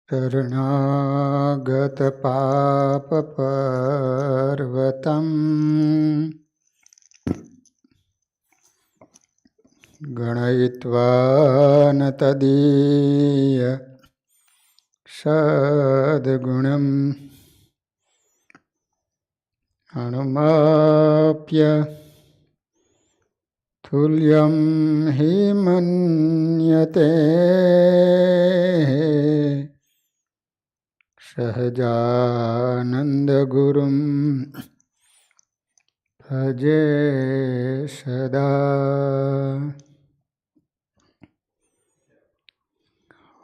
शरणागतपापपर्वतं गणयित्वा न तदीय सद्गुणम् अणुमाप्य तुल्यं हि मन्यते सहजानन्दगुरुं भजे सदा।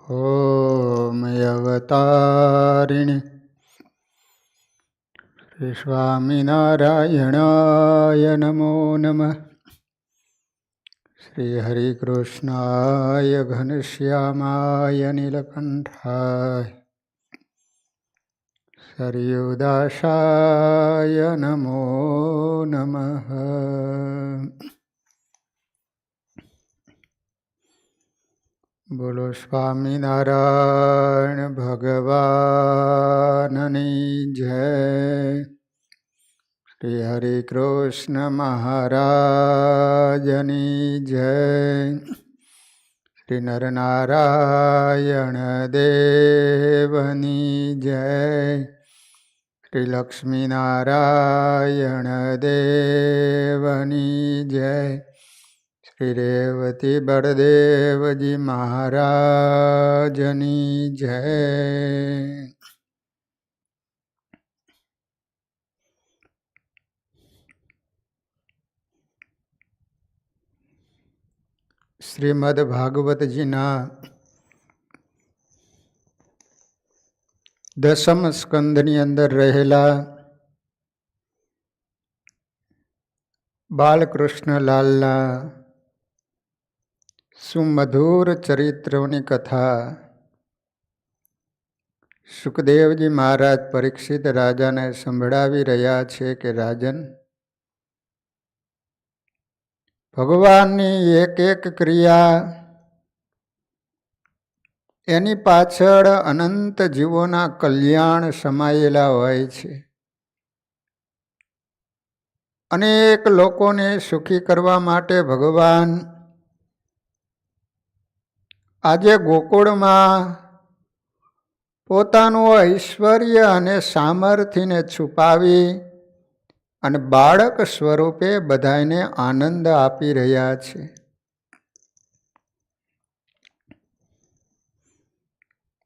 ॐ अवतारिणे श्री स्वामिनारायणाय नमो नमः। श्री हरिकृष्णाय घनश्यामाय नीलकंठाय सरयुदासाय नमो नमः। बोलो स्वामिनारायण भगवाननी जय। श्री हरिकृष्ण महाराजनी जय। श्री नरनारायण देवनी जय। श्री लक्ष्मी नारायण देवनी जय। श्री रेवती बड़देव जी महाराजनी जय। શ્રીમદ ભાગવતજીના 10મ સ્કંદની અંદર રહેલા બાલકૃષ્ણલાલના સુમધુર ચરિત્રોની કથા સુખદેવજી મહારાજ પરીક્ષિત રાજાને સંભળાવી રહ્યા છે કે રાજન, ભગવાનની એક એક ક્રિયા એની પાછળ અનંત જીવોના કલ્યાણ સમાયેલા હોય છે. અનેક લોકોને સુખી કરવા માટે ભગવાન આજે ગોકુળમાં પોતાનું ઐશ્વર્ય અને સામર્થ્યને છુપાવી અને બાળક સ્વરૂપે બધાને આનંદ આપી રહ્યા છે.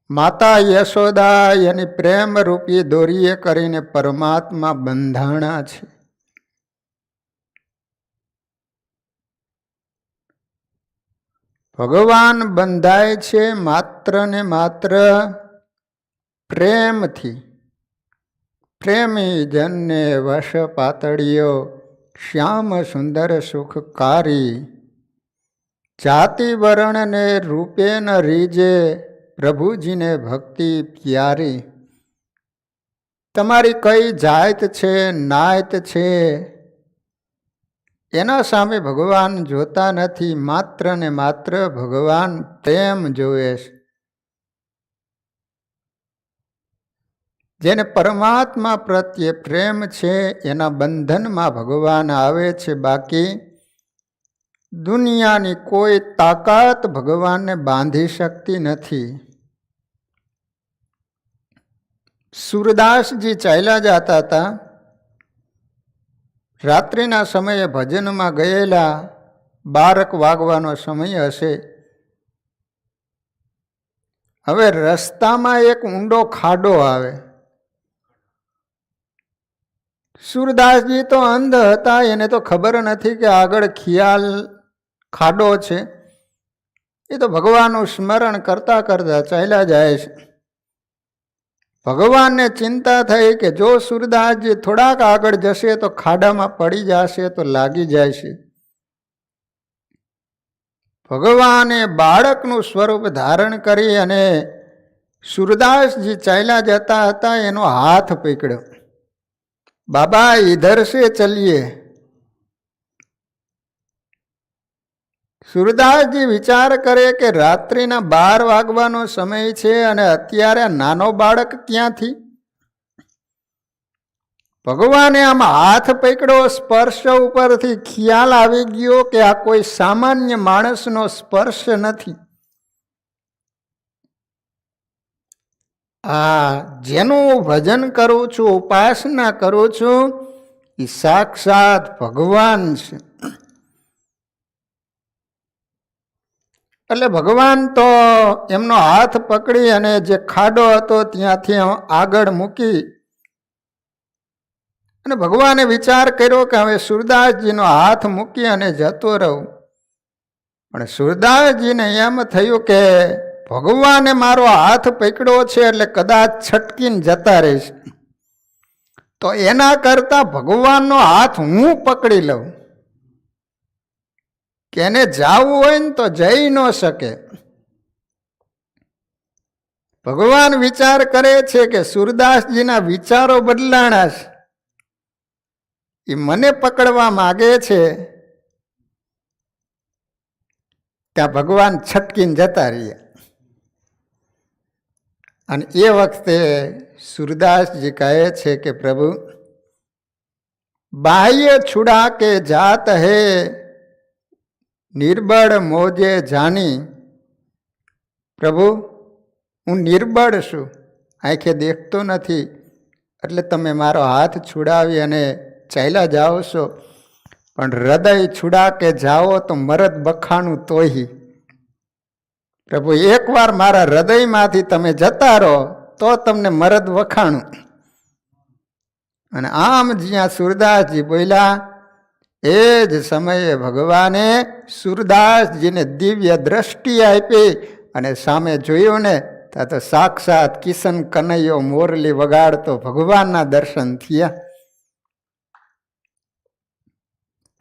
માતા યશોદા એની પ્રેમ રૂપી દોરીએ કરીને પરમાત્મા બંધાણા છે. ભગવાન બંધાય છે માત્ર ને માત્ર પ્રેમથી. પ્રેમી જનને વશ પાતળીઓ શ્યામ સુંદર સુખકારી. જાતિ વર્ણ ને રૂપે ન રીજે પ્રભુજીને ભક્તિ પ્યારી. તમારી કઈ જાત છે નાયત છે એના સામે ભગવાન જોતા નથી. માત્ર ને માત્ર ભગવાન પ્રેમ જોવે છે. જેને પરમાત્મા પ્રત્યે પ્રેમ છે એના બંધનમાં ભગવાન આવે છે. બાકી દુનિયાની કોઈ તાકાત ભગવાનને બાંધી શકતી નથી. સુરદાસજી ચાલ્યા જતા હતા. રાત્રિના સમયે ભજનમાં ગયેલા, 12 વાગવાનો સમય હશે. હવે રસ્તામાં એક ઊંડો ખાડો આવે. સુરદાસજી તો અંધ હતા, એને તો ખબર નથી કે આગળ ખિયાલ ખાડો છે. એ તો ભગવાનનું સ્મરણ કરતા કરતા ચાલ્યા જાય છે. ભગવાનને ચિંતા થઈ કે જો સુરદાસજી થોડાક આગળ જશે તો ખાડામાં પડી જશે તો લાગી જાય છે. ભગવાને બાળકનું સ્વરૂપ ધારણ કરી અને સુરદાસજી ચાલ્યા જતા હતા એનો હાથ પકડ્યો. બાબા ઇધર સે ચલીએ. સૂરદાસજી વિચાર કરે કે રાત્રિના 12 વાગવાનો સમય છે અને અત્યારે નાનો બાળક ક્યાંથી? ભગવાને આમ હાથ પકડ્યો, સ્પર્શ ઉપરથી ખ્યાલ આવી ગયો કે આ કોઈ સામાન્ય માણસનો સ્પર્શ નથી. આ જેનું ભજન કરું છું, ઉપાસના કરું છું, એ સાક્ષાત ભગવાન છે. એટલે ભગવાન તો એમનો હાથ પકડી અને જે ખાડો હતો ત્યાંથી આગળ મૂકી અને ભગવાને વિચાર કર્યો કે હવે સૂરદાસજીનો હાથ મૂકી અને જતો રહું. પણ સૂરદાસજીને એમ થયું કે ભગવાને મારો હાથ પકડ્યો છે એટલે કદાચ છટકીને જતા રહીશ, તો એના કરતા ભગવાનનો હાથ હું પકડી લઉં. કે એને જવું હોય ને તો જઈ ન શકે. ભગવાન વિચાર કરે છે કે સૂરદાસજીના વિચારો બદલાણા છે, એ મને પકડવા માગે છે. ત્યાં ભગવાન છટકીને જતા રહ્યા. અને એ વખતે સૂરદાસજી કહે છે કે પ્રભુ, બાહ્ય છુડા કે જાત હે નિર્બળ મોજે જાની. પ્રભુ, હું નિર્બળ છું, આંખે દેખતો નથી, એટલે તમે મારો હાથ છુડાવી અને ચાલ્યા જાઓ છો. પણ હૃદય છુડા કે જાઓ તો મરદ બખાણું તોહી. પ્રભુ, એકવાર મારા હૃદયમાંથી તમે જતા રહો તો તમને મરદ વખાણું. અને આમ જ્યાં સૂરદાસજી બોલ્યા એ જ સમયે ભગવાને સૂરદાસજીને દિવ્ય દ્રષ્ટિ આપી અને સામે જોયું ને ત્યાં તો સાક્ષાત કિશન કનૈયો મોરલી વગાડતો ભગવાનના દર્શન થયા.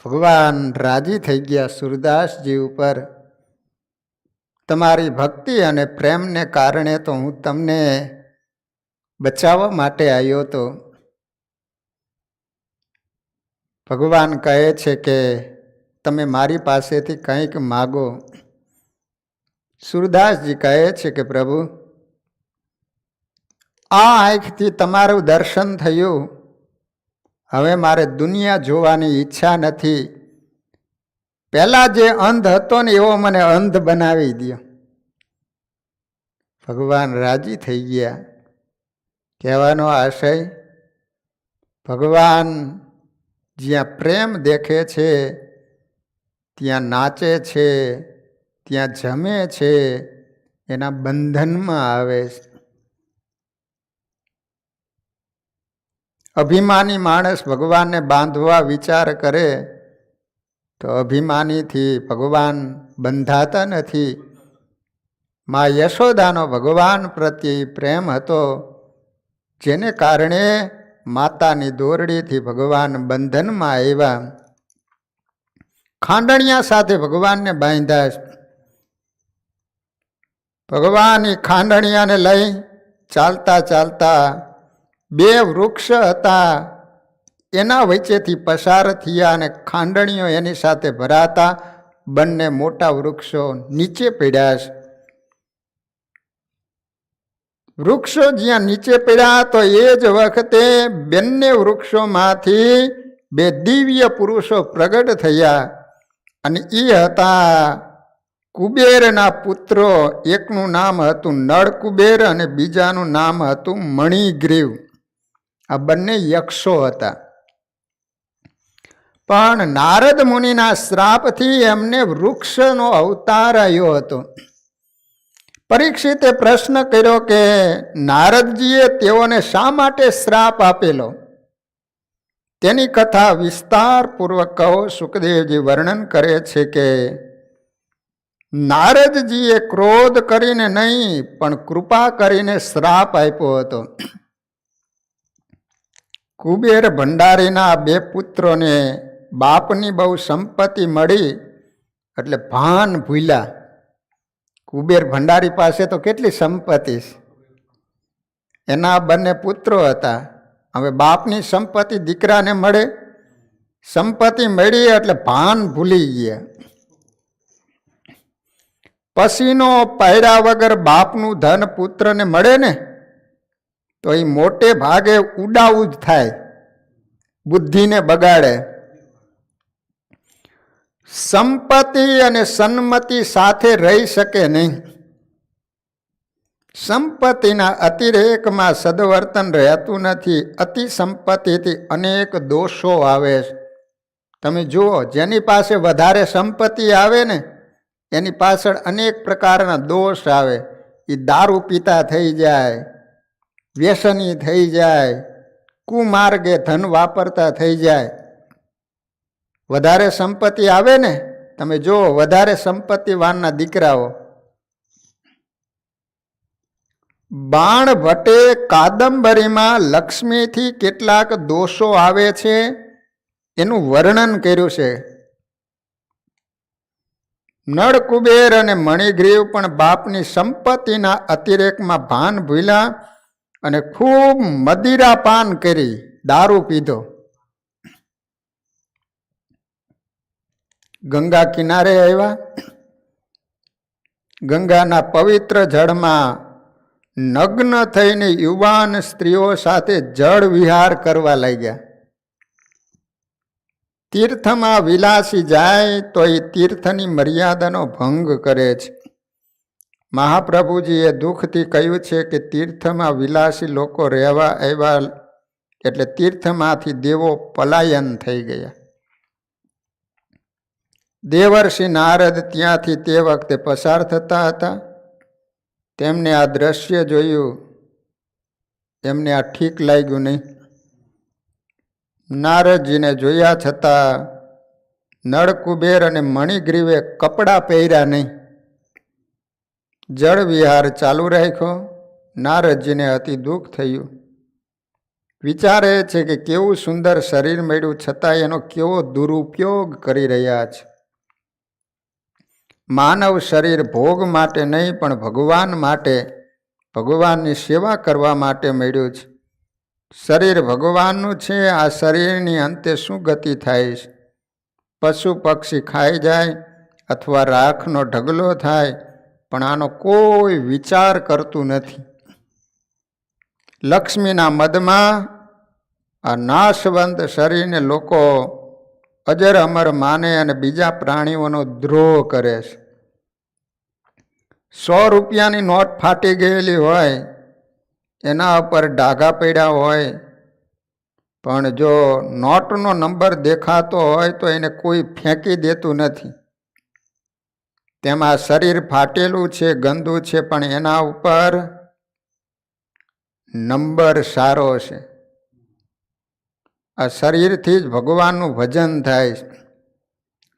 ભગવાન રાજી થઈ ગયા સૂરદાસજી ઉપર. તમારી ભક્તિ અને પ્રેમને કારણે તો હું તમને બચાવવા માટે આવ્યો હતો. ભગવાન કહે છે કે તમે મારી પાસેથી કંઈક માગો. સૂરદાસજી કહે છે કે પ્રભુ, આ આંખથી તમારું દર્શન થયું, હવે મારે દુનિયા જોવાની ઈચ્છા નથી. પહેલા જે અંધ હતો ને એવો મને અંધ બનાવી દો. ભગવાન રાજી થઈ ગયા. કહેવાનો આશય, ભગવાન જ્યાં પ્રેમ દેખે છે ત્યાં નાચે છે, ત્યાં જમે છે, એના બંધનમાં આવે છે. અભિમાની માણસ ભગવાનને બાંધવા વિચાર કરે તો અભિમાનીથી ભગવાન બંધાતા નથી. મા યશોદાનો ભગવાન પ્રત્યે પ્રેમ હતો, જેને કારણે માતાની દોરડીથી ભગવાન બંધનમાં આવ્યા. ખાંડણિયા સાથે ભગવાનને બાંધ્યા. ભગવાન એ ખાંડણિયાને લઈ ચાલતા ચાલતા 2 વૃક્ષ હતા એના વચ્ચેથી પસાર થયા અને ખાંડણીઓ એની સાથે ભરાતા બંને મોટા વૃક્ષો નીચે પડ્યા. વૃક્ષો જ્યાં નીચે પડ્યા તો એ જ વખતે બંને વૃક્ષોમાંથી 2 દિવ્ય પુરુષો પ્રગટ થયા અને એ હતા કુબેરના પુત્રો. એકનું નામ હતું નળ કુબેર અને બીજાનું નામ હતું મણિગ્રીવ. આ બંને યક્ષો હતા. પણ નારદ મુનિના શ્રાપથી એમને વૃક્ષનો અવતાર આવ્યો હતો. પરીક્ષિતે પ્રશ્ન કર્યો કે નારદજીએ તેઓને શા માટે શ્રાપ આપેલો? તેની કથા વિસ્તારપૂર્વક કહો. સુખદેવજી વર્ણન કરે છે કે નારદજીએ ક્રોધ કરીને નહીં પણ કૃપા કરીને શ્રાપ આપ્યો હતો. કુબેર ભંડારીના 2 પુત્રોને બાપની બહુ સંપત્તિ મળી એટલે ભાન ભૂલ્યા. કુબેર ભંડારી પાસે તો કેટલી સંપત્તિ છે. એના બંને પુત્રો હતા. હવે બાપની સંપત્તિ દીકરાને મળે, સંપત્તિ મળી એટલે ભાન ભૂલી ગયા. પસીનો પાયરા વગર બાપનું ધન પુત્રને મળે ને તો એ મોટે ભાગે ઉડાવું જ થાય, બુદ્ધિને બગાડે. સંપત્તિ અને સન્મતિ સાથે રહી શકે નહીં. સંપત્તિના અતિરેકમાં સદવર્તન રહેતું નથી. અતિ સંપત્તિથી અનેક દોષો આવે છે. તમે જુઓ, જેની પાસે વધારે સંપત્તિ આવે ને એની પાછળ અનેક પ્રકારના દોષ આવે. એ દારૂ પીતા થઈ જાય, વ્યસની થઈ જાય, કુમાર્ગે ધન વાપરતા થઈ જાય. વધારે સંપત્તિ આવે ને, તમે જુઓ વધારે સંપત્તિવાનના દીકરાઓ. બાણ ભટ્ટે કાદંબરીમાં લક્ષ્મીથી કેટલાક દોષો આવે છે એનું વર્ણન કર્યું છે. નળ કુબેર અને મણિગ્રીવ પણ બાપની સંપત્તિના અતિરેકમાં ભાન ભૂલ્યા અને ખૂબ મદિરા પાન કરી, દારૂ પીધો. ગંગા કિનારે આવ્યા. ગંગાના પવિત્ર જળમાં નગ્ન થઈને યુવાન સ્ત્રીઓ સાથે જળ વિહાર કરવા લાગ્યા. તીર્થમાં વિલાસી જાય તો એ તીર્થની મર્યાદાનો ભંગ કરે છે. મહાપ્રભુજીએ દુઃખથી કહ્યું છે કે તીર્થમાં વિલાસી લોકો રહેવા આવ્યા એટલે તીર્થમાંથી દેવો પલાયન થઈ ગયા. દેવર્ષિ નારદ ત્યાંથી તે વખતે પસાર થતા હતા. તેમને આ દ્રશ્ય જોયું, એમને આ ઠીક લાગ્યું નહીં. નારદજીને જોયા છતાં નળકુબેર અને મણિગ્રીવે કપડાં પહેર્યા નહીં, જળ વિહાર ચાલુ રાખ્યો. નારદજીને અતિ દુઃખ થયું. વિચારે છે કે કેવું સુંદર શરીર મળ્યું છતાં એનો કેવો દુરુપયોગ કરી રહ્યા છે. માનવ શરીર ભોગ માટે નહીં પણ ભગવાન માટે, ભગવાનની સેવા કરવા માટે મળ્યું છે. શરીર ભગવાનનું છે. આ શરીરની અંતે શું ગતિ થાય છે? પશુ પક્ષી ખાઈ જાય અથવા રાખનો ઢગલો થાય, પણ આનો કોઈ વિચાર કરતું નથી. લક્ષ્મીના મદમાં આ નાશવંત શરીરને લોકો અજર અમર માને અને બીજા પ્રાણીઓનો દ્રોહ કરે છે. 100 રૂપિયાની નોટ ફાટી ગયેલી હોય, એના ઉપર ડાઘા પડ્યા હોય, પણ જો નોટનો નંબર દેખાતો હોય તો એને કોઈ ફેંકી દેતું નથી. તેમાં શરીર ફાટેલું છે, ગંદુ છે, પણ એના ઉપર નંબર સારો છે. આ શરીરથી જ ભગવાનનું ભજન થાય છે.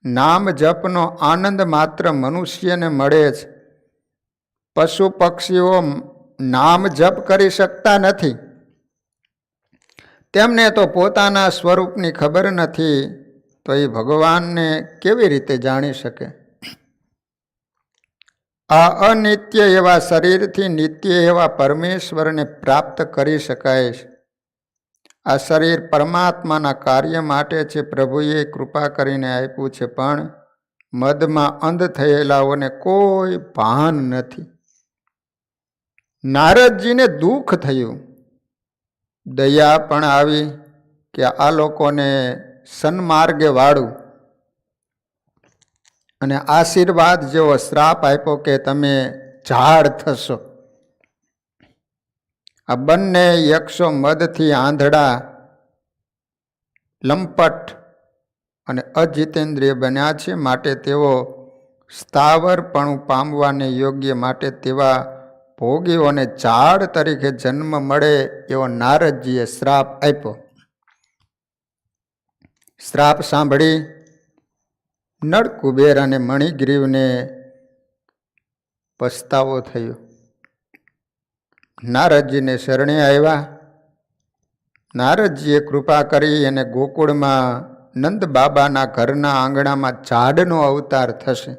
નામ જપનો આનંદ માત્ર મનુષ્યને મળે છે. પશુ પક્ષીઓ નામ જપ કરી શકતા નથી. તેમને તો પોતાના સ્વરૂપની ખબર નથી, તો એ ભગવાનને કેવી રીતે જાણી શકે? આ અનિત્ય એવા શરીરથી નિત્ય એવા પરમેશ્વરને પ્રાપ્ત કરી શકાય છે. આ શરીર પરમાત્માના કાર્ય માટે છે. પ્રભુએ કૃપા કરીને આપ્યું છે, પણ મદમાં અંધ થયેલાઓને કોઈ ભાન નથી. નારદજીને દુઃખ થયું, દયા પણ આવી કે આ લોકોને સન્માર્ગે વાળું, અને આશીર્વાદ જેવો શ્રાપ આપ્યો કે તમે ઝાડ થશો. આ બંને યક્ષો મદથી આંધળા, લંપટ અને અજિતેન્દ્રિય બન્યા છે. માટે તેઓ સ્થાવરપણું પામવાને યોગ્ય, માટે તેવા ભોગીઓને ઝાડ તરીકે જન્મ મળે એવો નારદજીએ શ્રાપ આપ્યો. શ્રાપ સાંભળી નળકુબેર અને મણિગ્રીવને પસ્તાવો થયો. નારદજીને શરણે આવ્યા. નારદજીએ કૃપા કરી અને ગોકુળમાં નંદ બાબાના ઘરના આંગણામાં ઝાડનો અવતાર થશે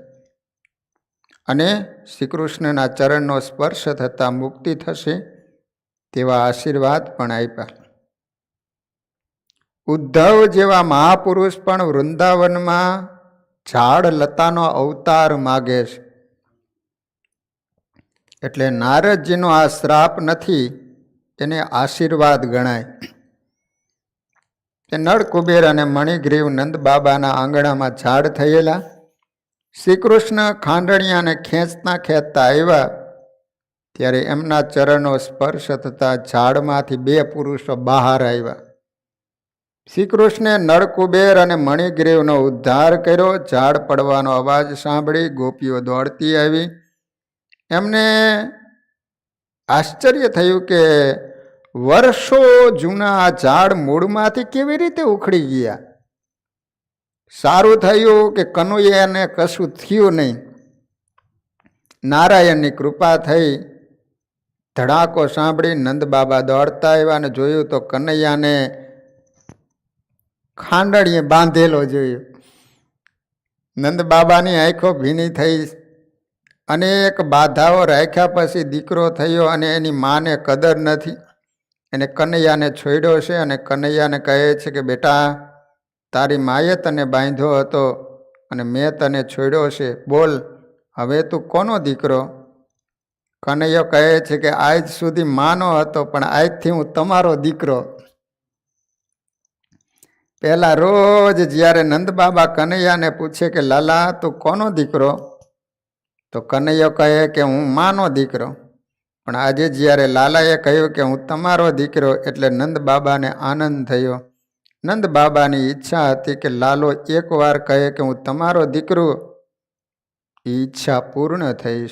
અને શ્રી કૃષ્ણના ચરણનો સ્પર્શ થતાં મુક્તિ થશે તેવા આશીર્વાદ પણ આપ્યા. ઉદ્ધવ જેવા મહાપુરુષ પણ વૃંદાવનમાં ઝાડ લતાનો અવતાર માગે છે. એટલે નારદજીનો આ શ્રાપ નથી, એને આશીર્વાદ ગણાય. કે નળ કુબેર અને મણિગ્રીવ નંદ બાબાના આંગણામાં ઝાડ થયેલા. શ્રી કૃષ્ણ ખાંડણિયાને ખેંચતા ખેંચતા આવ્યા ત્યારે એમના ચરણો સ્પર્શ થતા ઝાડમાંથી બે પુરુષો બહાર આવ્યા. શ્રી કૃષ્ણે નળકુબેર અને મણિગ્રીવનો ઉદ્ધાર કર્યો. ઝાડ પડવાનો અવાજ સાંભળી ગોપીઓ દોડતી આવી. એમને આશ્ચર્ય થયું કે વર્ષો જૂના આ ઝાડ મૂળમાંથી કેવી રીતે ઉખડી ગયા. સારું થયું કે કનૈયાને કશું થયું નહીં. નારાયણની કૃપા થઈ. ધડાકો સાંભળી નંદ બાબા દોડતા આવ્યા અને જોયું તો કનૈયાને ખાંડણીએ બાંધેલો જોયો. નંદ બાબાની આંખો ભીની થઈ. અનેક બાધાઓ રાખ્યા પછી દીકરો થયો અને એની માને કદર નથી. એને કનૈયાને છોડ્યો છે અને કનૈયાને કહે છે કે બેટા, તારી માએ તને બાંધ્યો હતો અને મેં તને છોડ્યો છે, બોલ હવે તું કોનો દીકરો? કનૈયો કહે છે કે આજ સુધી માનો હતો પણ આજથી હું તમારો દીકરો. પહેલા રોજ જ્યારે નંદ બાબા કનૈયાને પૂછે કે લાલા તું કોનો દીકરો, તો કનૈયો કહે કે હું માનો દીકરો. પણ આજે જ્યારે લાલાએ કહ્યું કે હું તમારો દીકરો એટલે નંદ બાબાને આનંદ થયો. નંદ બાબાની ઈચ્છા હતી કે લાલો એકવાર કહે કે હું તમારો દીકરો. એ ઈચ્છા પૂર્ણ થઈ.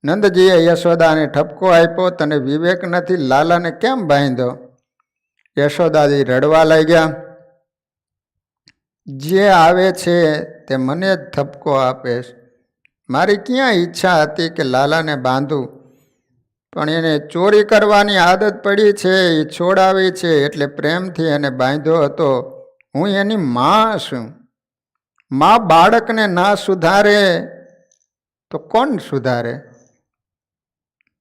નંદજીએ યશોદાને ઠપકો આપ્યો, તને વિવેક નથી, લાલાને કેમ બાંધ્યો? યશોદાજી રડવા લાગ્યા. જે આવે છે તે મને જ ઠપકો આપે. મારી ક્યાં ઈચ્છા હતી કે લાલાને બાંધું, પણ એને ચોરી કરવાની આદત પડી છે, એ છોડાવી છે એટલે પ્રેમથી એને બાંધ્યો હતો. હું એની માં છું. માં બાળકને ના સુધારે તો કોણ સુધારે?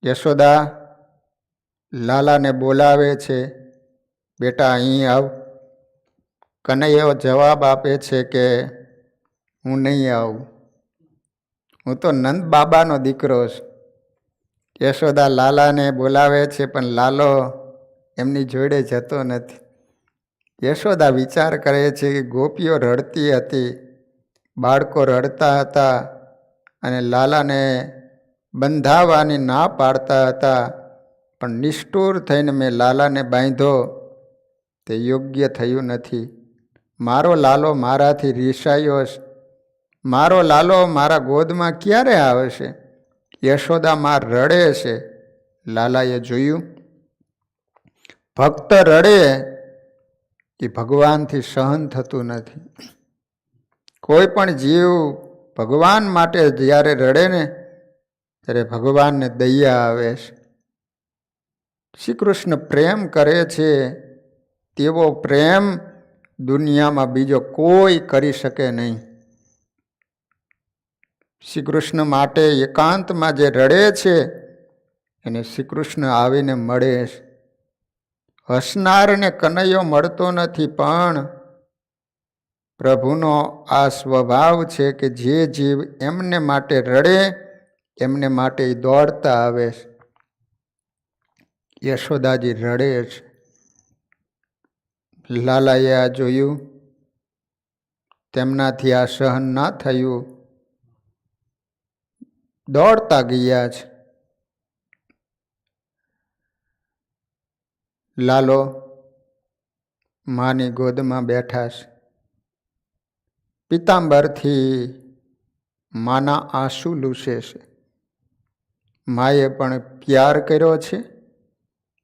યશોદા લાલાને બોલાવે છે, બેટા અહીં આવ. કનૈયો જવાબ આપે છે કે હું નહીં આવું, હું તો નંદ બાબાનો દીકરો છું. યશોદા લાલાને બોલાવે છે પણ લાલો એમની જોડે જતો નથી. યશોદા વિચાર કરે છે કે ગોપીઓ રડતી હતી, બાળકો રડતા હતા અને લાલાને બંધાવવાની ના પાડતા હતા, પણ નિષ્ઠુર થઈને મેં લાલાને બાંધ્યો તે યોગ્ય થયું નથી. મારો લાલો મારાથી રીસાયો છે. મારો લાલો મારા ગોદમાં ક્યારે આવશે? યશોદા માં રડે છે. લાલાએ જોયું, ભક્ત રડે એ ભગવાનથી સહન થતું નથી. કોઈ પણ જીવ ભગવાન માટે જ્યારે રડે ને ત્યારે ભગવાનને દયા આવે છે. શ્રી કૃષ્ણ પ્રેમ કરે છે તેવો પ્રેમ દુનિયામાં બીજો કોઈ કરી શકે નહીં. શ્રી કૃષ્ણ માટે એકાંતમાં જે રડે છે એને શ્રી કૃષ્ણ આવીને મળે છે. હસનારને કનૈયો મળતો નથી, પણ પ્રભુનો આ સ્વભાવ છે કે જે જીવ એમને માટે રડે એમને માટે દોડતા આવે છે. યશોદાજી રડે છે. લાલાએ આ જોયું, તેમનાથી આ સહન ના થયું, દોડતા ગયા છે. લાલો માની ગોદમાં બેઠા છે. પિતાંબરથી માના આંસુ લૂસે છે. માએ પણ પ્યાર કર્યો છે.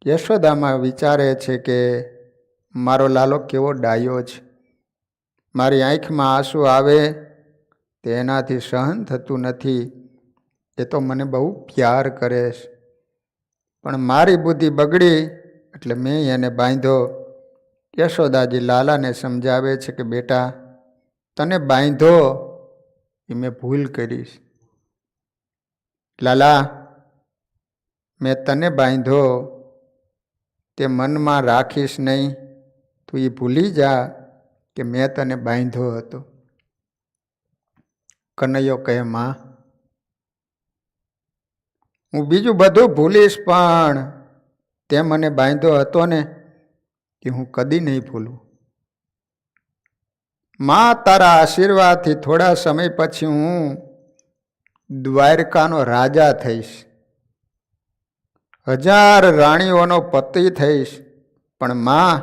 યશોદામાં વિચારે છે કે મારો લાલો કેવો ડાયો છે. મારી આંખમાં આંસુ આવે તેનાથી સહન થતું નથી. એ તો મને બહુ પ્યાર કરે છે, પણ મારી બુદ્ધિ બગડી એટલે મેં એને બાંધ્યો. યશોદાજી લાલાને સમજાવે છે કે બેટા, તને બાંધ્યો એ મેં ભૂલ કરીશ. લાલા, મેં તને બાંધ્યો તે મનમાં રાખીશ નહીં. તું એ ભૂલી જા કે મેં તને બાંધ્યો હતો. કનૈયો કહે, માં હું બીજું બધું ભૂલીશ, પણ તે મને બાંધ્યો હતો ને કે હું કદી નહીં ભૂલું. માં, તારા આશીર્વાદથી થોડા સમય પછી હું દ્વારકાનો રાજા થઈશ, 1000 રાણીઓનો પતિ થઈશ. પણ માં,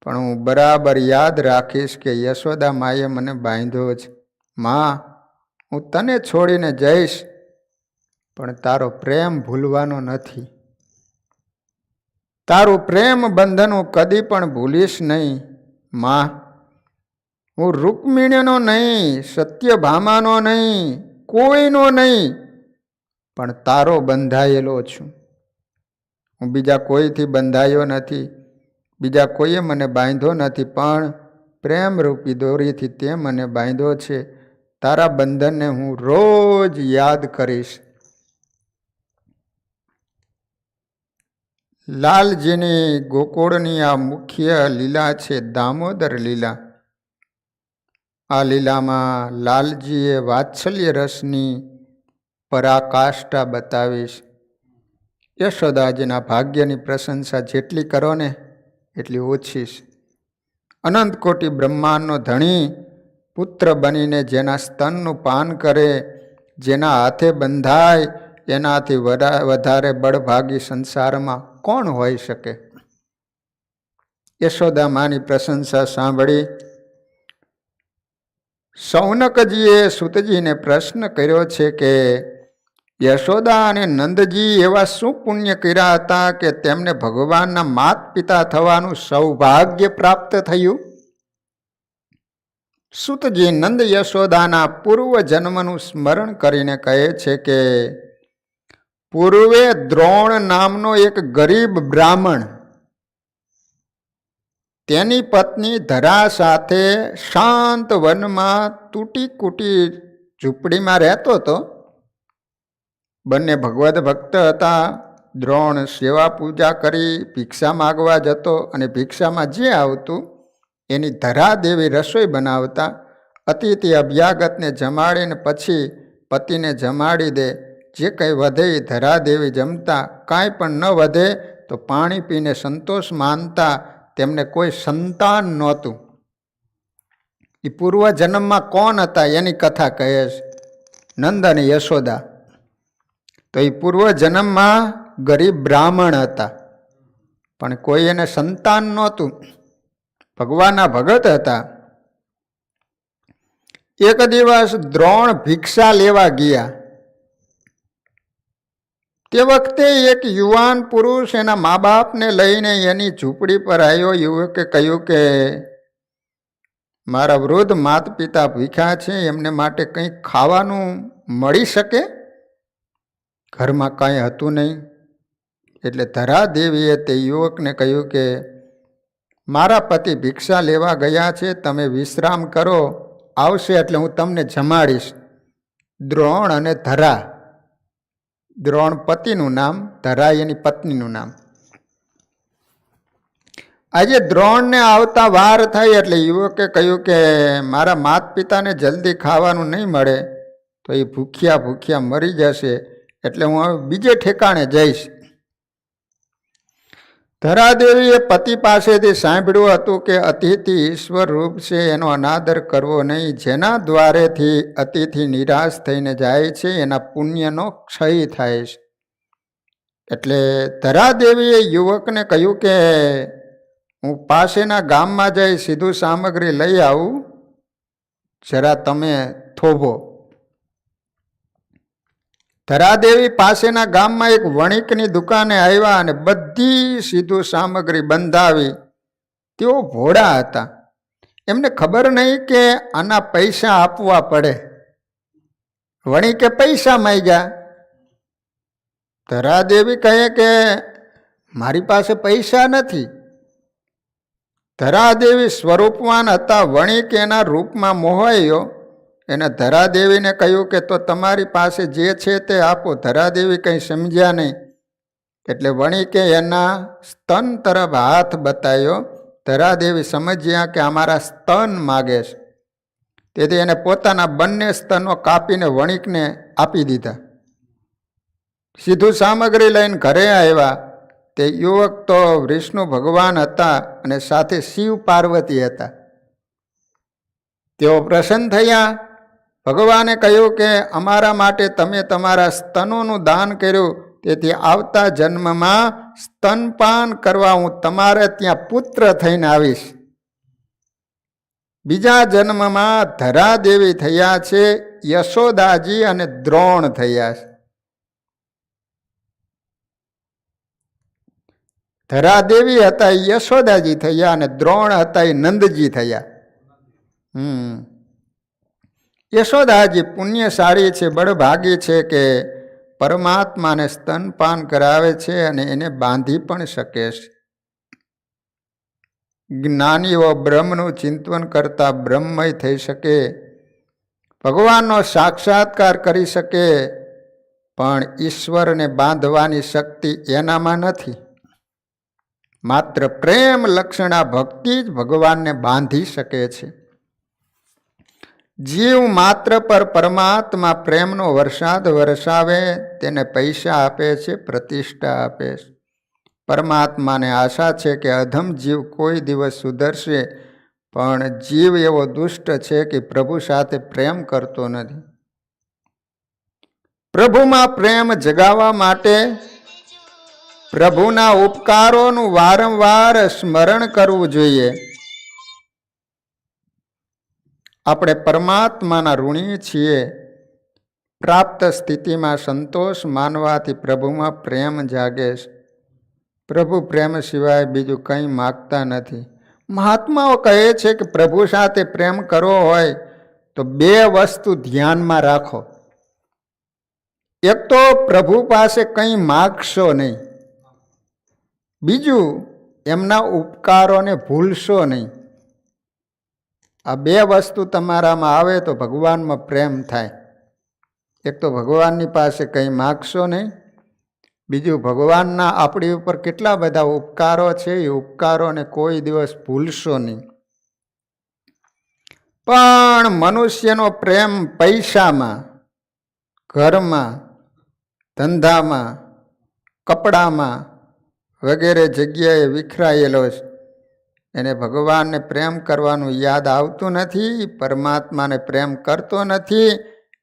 પણ હું બરાબર યાદ રાખીશ કે યશોદા માએ મને બાંધ્યો છે. માં, હું તને છોડીને જઈશ, પણ તારો પ્રેમ ભૂલવાનો નથી. તારું પ્રેમ બંધન હું કદી પણ ભૂલીશ નહીં. માં, હું રૂકમિણીનો નહીં, સત્યભામાનો નહીં, કોઈનો નહીં, પણ તારો બંધાયેલો છું. હું બીજા કોઈથી બંધાયો નથી, બીજા કોઈએ મને બાંધ્યો નથી, પણ પ્રેમરૂપી દોરીથી તે મને બાંધ્યો છે. તારા બંધનને હું રોજ યાદ કરીશ. લાલજીની ગોકુળની આ મુખ્ય લીલા છે, દામોદર લીલા. આ લીલામાં લાલજીએ વાત્સલ્ય રસની પરાકાષ્ઠા બતાવીશ. યશોદાજીના ભાગ્યની પ્રશંસા જેટલી કરો ને એટલી ઓછી છે. અનંત કોટી બ્રહ્માંડનો ધણી પુત્ર બનીને જેના સ્તનનું પાન કરે, જેના હાથે બંધાય, એનાથી વધારે બળભાગી સંસારમાં કોણ હોઈ શકે? યશોદા માની પ્રશંસા સાંભળી શૌનકજીએ સૂતજીને પ્રશ્ન કર્યો છે કે યશોદા અને નંદજી એવા શું પુણ્ય કર્યા હતા કે તેમને ભગવાનના માત પિતા થવાનું સૌભાગ્ય પ્રાપ્ત થયું? સૂતજી નંદ યશોદાના પૂર્વ જન્મનું સ્મરણ કરીને કહે છે કે પૂર્વે દ્રોણ નામનો એક ગરીબ બ્રાહ્મણ તેની પત્ની ધરા સાથે શાંત વનમાં તૂટી કૂટી ઝૂંપડીમાં રહેતો હતો. બંને ભગવદ ભક્ત હતા. દ્રોણ સેવા પૂજા કરી ભિક્ષા માગવા જતો અને ભિક્ષામાં જે આવતું એની ધરા દેવી રસોઈ બનાવતા. અતિથિ અભ્યાગતને જમાડીને પછી પતિને જમાડી દે. જે કંઈ વધે એ ધરા દેવી જમતા. કાંઈ પણ ન વધે તો પાણી પીને સંતોષ માનતા. તેમને કોઈ સંતાન નહોતું. એ પૂર્વ જન્મમાં કોણ હતા એની કથા કહે છે, નંદ અને યશોદા. તો એ પૂર્વ જન્મમાં ગરીબ બ્રાહ્મણ હતા, પણ કોઈ એને સંતાન નહોતું. ભગવાનના ભગત હતા. એક દિવસ દ્રોણ ભિક્ષા લેવા ગયા. તે વખતે એક યુવાન પુરુષ એના મા બાપને લઈને એની ઝૂંપડી પર આવ્યો. યુવકે કહ્યું કે મારા વૃદ્ધ માત પિતા ભૂખ્યા છે, એમને માટે કંઈક ખાવાનું મળી શકે? ઘરમાં કાંઈ હતું નહીં. એટલે ધરા દેવીએ તે યુવકને કહ્યું કે મારા પતિ ભિક્ષા લેવા ગયા છે, તમે વિશ્રામ કરો, આવશે એટલે હું તમને જમાડીશ. દ્રોણ અને ધરા, દ્રોણ પતિનું નામ, ધરા એની પત્નીનું નામ. આજે દ્રોણને આવતા વાર થઈ એટલે યુવકે કહ્યું કે મારા માત પિતાને જલ્દી ખાવાનું નહીં મળે તો એ ભૂખ્યા ભૂખ્યા મરી જશે, એટલે હું હવે બીજે ઠેકાણે જઈશ. ધરાદેવીએ પતિ પાસેથી સાંભળ્યું હતું કે અતિથિ ઈશ્વર રૂપ છે, એનો અનાદર કરવો નહીં. જેના દ્વારેથી અતિથિ નિરાશ થઈને જાય છે એના પુણ્યનો ક્ષય થાય છે. એટલે ધરાદેવીએ યુવકને કહ્યું કે હું પાસેના ગામમાં જઈ સીધું સામગ્રી લઈ આવું, જરા તમે થોભો. ધરાદેવી પાસેના ગામમાં એક વણિકની દુકાને આવ્યા અને બધી સીધું સામગ્રી બંધાવી. તેઓ ભોળા હતા, એમને ખબર નહીં કે આના પૈસા આપવા પડે. વણિકે પૈસા માંગ્યા. ધરાદેવી કહે કે મારી પાસે પૈસા નથી. ધરાદેવી સ્વરૂપવાન હતા. વણિક એના રૂપમાં મોહાયો. એને ધરાદેવીને કહ્યું કે તો તમારી પાસે જે છે તે આપો. ધરાદેવી કંઈ સમજ્યા નહીં. એટલે વણિકે એના સ્તન તરફ હાથ બતાવ્યો. ધરાદેવી સમજ્યા કે અમારા સ્તન માગે છે. તેથી એને પોતાના બંને સ્તનો કાપીને વણિકને આપી દીધા. સીધું સામગ્રી લઈને ઘરે આવ્યા. તે યુવક તો વિષ્ણુ ભગવાન હતા અને સાથે શિવ પાર્વતી હતા. તેઓ પ્રસન્ન થયા. ભગવાને કહ્યું કે અમારા માટે તમે તમારા સ્તનોનું દાન કર્યું, તેથી આવતા જન્મમાં સ્તનપાન કરવા હું તમારે ત્યાં પુત્ર થઈને આવીશ. બીજા જન્મમાં ધરાદેવી થયા છે, યશોદાજી અને દ્રોણ થયા છે. ધરાદેવી હતા એ યશોદાજી થયા અને દ્રોણ હતા એ નંદજી થયા. યશોદાજી પુણ્યશાળી છે, બળભાગી છે કે પરમાત્માને સ્તનપાન કરાવે છે અને એને બાંધી પણ શકે છે. જ્ઞાનીઓ બ્રહ્મનું ચિંતન કરતા બ્રહ્મય થઈ શકે, ભગવાનનો સાક્ષાત્કાર કરી શકે, પણ ઈશ્વરને બાંધવાની શક્તિ એનામાં નથી. માત્ર પ્રેમ લક્ષણા ભક્તિ જ ભગવાનને બાંધી શકે છે. જીવ માત્ર પર પરમાત્મા પ્રેમનો વરસાદ વરસાવે, તેને પૈસા આપે છે, પ્રતિષ્ઠા આપે છે. પરમાત્માને આશા છે કે અધમ જીવ કોઈ દિવસ સુધરશે, પણ જીવ એવો દુષ્ટ છે કે પ્રભુ સાથે પ્રેમ કરતો નથી. પ્રભુમાં પ્રેમ જગાવવા માટે પ્રભુના ઉપકારોનું વારંવાર સ્મરણ કરવું જોઈએ. આપણે પરમાત્માના ઋણી છીએ. પ્રાપ્ત સ્થિતિમાં સંતોષ માનવાથી પ્રભુમાં પ્રેમ જાગે છે. પ્રભુ પ્રેમ સિવાય બીજું કંઈ માગતા નથી. મહાત્માઓ કહે છે કે પ્રભુ સાથે પ્રેમ કરવો હોય તો બે વસ્તુ ધ્યાનમાં રાખો. એક તો પ્રભુ પાસે કંઈ માગશો નહીં, બીજું એમના ઉપકારોને ભૂલશો નહીં. આ બે વસ્તુ તમારામાં આવે તો ભગવાનમાં પ્રેમ થાય. એક તો ભગવાનની પાસે કંઈ માગશો નહીં, બીજું ભગવાનના આપણી ઉપર કેટલા બધા ઉપકારો છે, એ ઉપકારોને કોઈ દિવસ ભૂલશો નહીં. પણ મનુષ્યનો પ્રેમ પૈસામાં, ઘરમાં, ધંધામાં, કપડામાં વગેરે જગ્યાએ વિખરાયેલો છે. એને ભગવાનને પ્રેમ કરવાનું યાદ આવતું નથી, પરમાત્માને પ્રેમ કરતો નથી,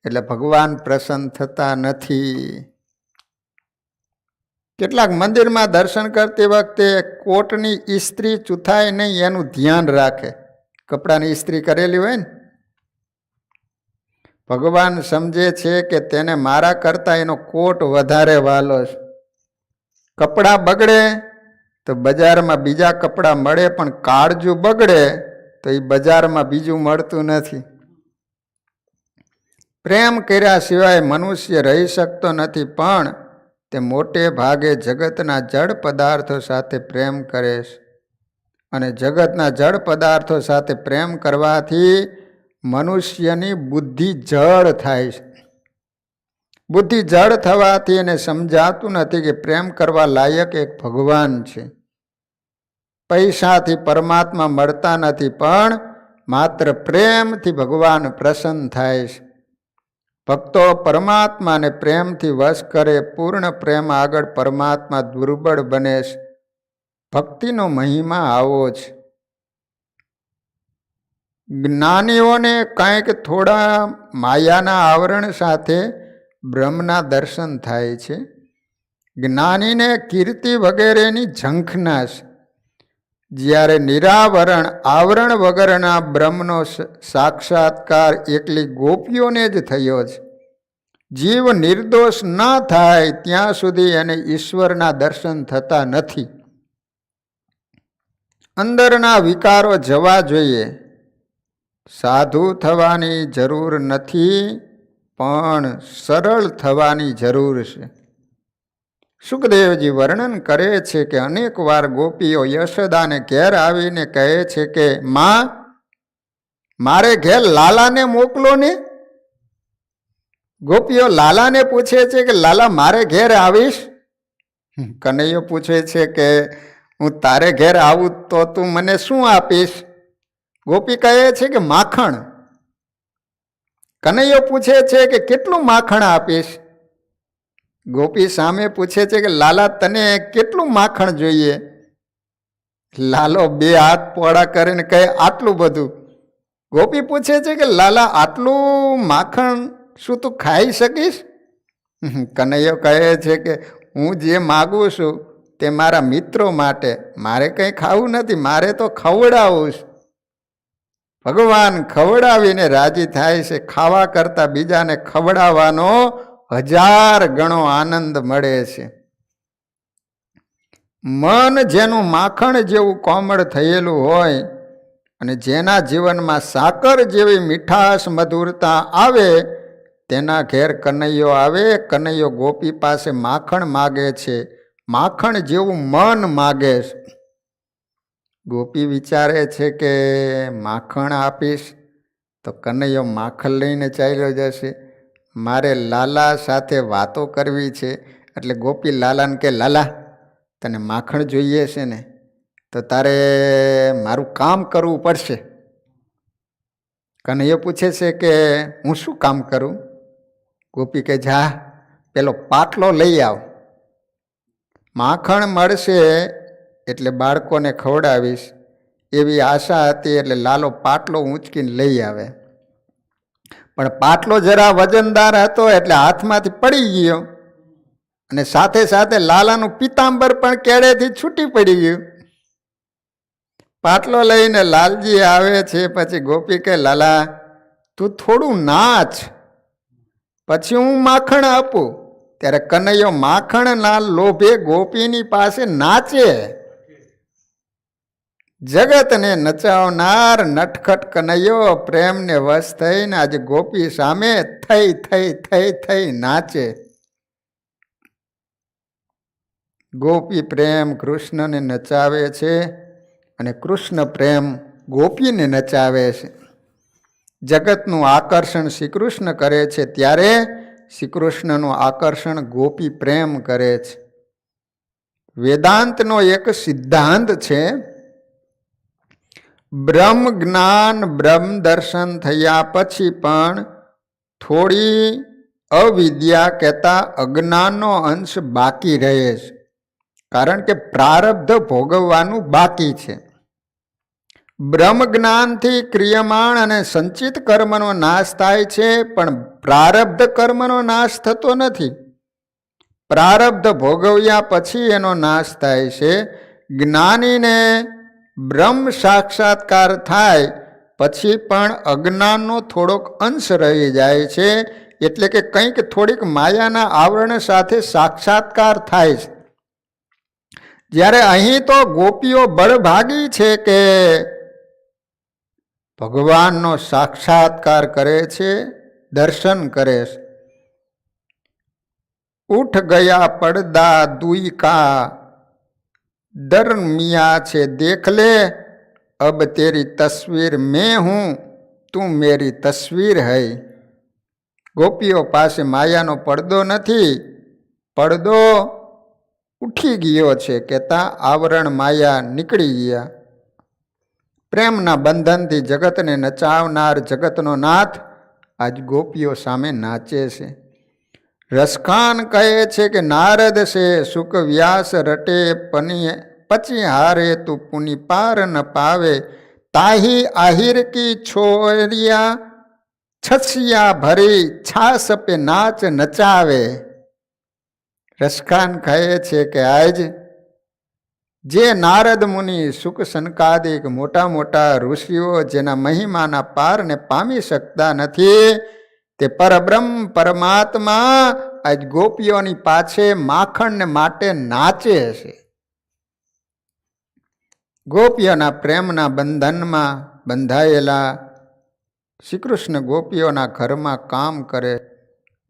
એટલે ભગવાન પ્રસન્ન થતા નથી. કેટલાક મંદિરમાં દર્શન કરતી વખતે કોટની ઇસ્ત્રી ચૂથાય નહીં એનું ધ્યાન રાખે. કપડાની ઇસ્ત્રી કરેલી હોય ને, ભગવાન સમજે છે કે તેને મારા કરતાં એનો કોટ વધારે વાલો છે. કપડાં બગડે તો બજારમાં બીજા કપડાં મળે, પણ કાળજું બગડે તો એ બજારમાં બીજું મળતું નથી. પ્રેમ કર્યા સિવાય મનુષ્ય રહી શકતો નથી, પણ તે મોટે ભાગે જગતના જડ પદાર્થો સાથે પ્રેમ કરે છે. અને જગતના જડ પદાર્થો સાથે પ્રેમ કરવાથી મનુષ્યની બુદ્ધિ જડ થાય છે. બુદ્ધિ જડ થવાથી એને સમજાતું નથી કે પ્રેમ કરવા લાયક એક ભગવાન છે. પૈસાથી પરમાત્મા મળતા નથી, પણ માત્ર પ્રેમથી ભગવાન પ્રસન્ન થાય છે. ભક્તો પરમાત્માને પ્રેમથી વશ કરે, પૂર્ણ પ્રેમ આગળ પરમાત્મા દુર્બળ બને છે. ભક્તિનો મહિમા આવો છે. જ્ઞાનીઓને કંઈક થોડા માયાના આવરણ સાથે બ્રહ્મના દર્શન થાય છે. જ્ઞાનીને કીર્તિ વગેરેની ઝંખના છે. જ્યારે નિરાવરણ આવરણ વગરના બ્રહ્મનો સાક્ષાત્કાર એકલી ગોપીઓને જ થયો છે. જીવ નિર્દોષ ન થાય ત્યાં સુધી એને ઈશ્વરના દર્શન થતા નથી. અંદરના વિકારો જવા જોઈએ. સાધુ થવાની જરૂર નથી, પણ સરળ થવાની જરૂર છે. સુખદેવજી વર્ણન કરે છે કે અનેક વાર ગોપીઓ યશોદાને ઘેર આવીને કહે છે કે માં, મારે ઘેર લાલાને મોકલો ને. ગોપીઓ લાલાને પૂછે છે કે લાલા મારે ઘેર આવીશ? કનૈયો પૂછે છે કે હું તારે ઘેર આવું તો તું મને શું આપીશ? ગોપી કહે છે કે માખણ. કનૈયો પૂછે છે કે કેટલું માખણ આપીશ? ગોપી સામે પૂછે છે કે લાલા તને કેટલું માખણ જોઈએ? લાલો બે હાથ પોળા કરીને કહે આટલું બધું. ગોપી પૂછે છે કે લાલા આટલું માખણ શું તું ખાઈ શકીશ? કનૈયો કહે છે કે હું જે માગું છું તે મારા મિત્રો માટે, મારે કંઈ ખાવું નથી, મારે તો ખવડાવું છે. ભગવાન ખવડાવીને રાજી થાય છે. ખાવા કરતાં બીજાને ખવડાવવાનો 1000 ગણો આનંદ મળે છે. મન જેનું માખણ જેવું કોમળ થયેલું હોય અને જેના જીવનમાં સાકર જેવી મીઠાશ મધુરતા આવે તેના ઘેર કનૈયો આવે. કનૈયો ગોપી પાસે માખણ માગે છે, માખણ જેવું મન માગે છે. ગોપી વિચારે છે કે માખણ આપીશ તો કનૈયો માખણ લઈને ચાલ્યો જશે. મારે લાલા સાથે વાતો કરવી છે. એટલે ગોપી લાલાને કે લાલા તને માખણ જોઈએ છે ને, તો તારે મારું કામ કરવું પડશે. કનૈયો પૂછે છે કે હું શું કામ કરું? ગોપી કે જા પેલો પાટલો લઈ આવ, માખણ મળશે એટલે બાળકોને ખવડાવીશ એવી આશા હતી. એટલે લાલો પાટલો ઊંચકીને લઈ આવે, પણ પાટલો જરા વજનદાર હતો એટલે હાથમાંથી પડી ગયો અને સાથે સાથે લાલાનું પિતાંબર પણ કેળેથી છૂટી પડી ગયું. પાટલો લઈને લાલજી આવે છે. પછી ગોપી કે લાલા તું થોડું નાચ, પછી હું માખણ આપું. ત્યારે કનૈયો માખણના લોભે ગોપીની પાસે નાચે. જગતને નચાવનાર નટખટ કનૈયો પ્રેમને વશ થઈને આજે ગોપી સામે થઈ થઈ થઈ થઈ નાચે. ગોપી પ્રેમ કૃષ્ણને નચાવે છે અને કૃષ્ણ પ્રેમ ગોપીને નચાવે છે. જગતનું આકર્ષણ શ્રી કૃષ્ણ કરે છે ત્યારે શ્રી કૃષ્ણનું આકર્ષણ ગોપી પ્રેમ કરે છે. વેદાંતનો એક સિદ્ધાંત છે, બ્રહ્મ જ્ઞાન બ્રહ્મ દર્શન થયા પછી પણ થોડી અવિદ્યા કહેતા અજ્ઞાનનો અંશ બાકી રહે છે. કારણ કે પ્રારબ્ધ ભોગવવાનું બાકી છે. બ્રહ્મ જ્ઞાનથી ક્રિયમાણ અને સંચિત કર્મનો નાશ થાય છે, પણ પ્રારબ્ધ કર્મનો નાશ થતો નથી. પ્રારબ્ધ ભોગવ્યા પછી એનો નાશ થાય છે. જ્ઞાનીને બ્રહ્મ સાક્ષાત્કાર થાય પછી પણ અજ્ઞાનનો થોડોક અંશ રહી જાય છે. એટલે કે કંઈક થોડીક માયાના આવરણ સાથે સાક્ષાત્કાર થાય છે. જ્યારે અહીં તો ગોપીઓ બળભાગી છે કે ભગવાનનો સાક્ષાત્કાર કરે છે, દર્શન કરે છે. ઉઠ ગયા પડદા દુઈ કા દરમિયા છે દેખ લે, અબ તેરી તસવીર મેં હું તું મેરી તસવીર હૈ. ગોપીઓ પાસે માયાનો પડદો નથી, પડદો ઉઠી ગયો છે, કહેતા આવરણ માયા નીકળી ગયા. પ્રેમના બંધનથી જગતને નચાવનાર જગતનો નાથ આજ ગોપીઓ સામે નાચે છે. રસખાન કહે છે કે નારદ છે સુખ વ્યાસ રટે પની પછી હારે તું પુની પાર ન પાવે, તાહી આહિર કી છોરિયા છસિયા ભરી છાસ પે નાચ નચાવે. રસખાન કહે છે કે આજ જે નારદ મુનિ સુખ સનકાદિક મોટા મોટા ઋષિઓ જેના મહિમાના પારને પામી શકતા નથી, તે પરબ્રહ્મ પરમાત્મા આજ ગોપીઓની પાછે માખણને માટે નાચે છે. ગોપીઓના પ્રેમના બંધનમાં બંધાયેલા શ્રી કૃષ્ણ ગોપીઓના ઘરમાં કામ કરે,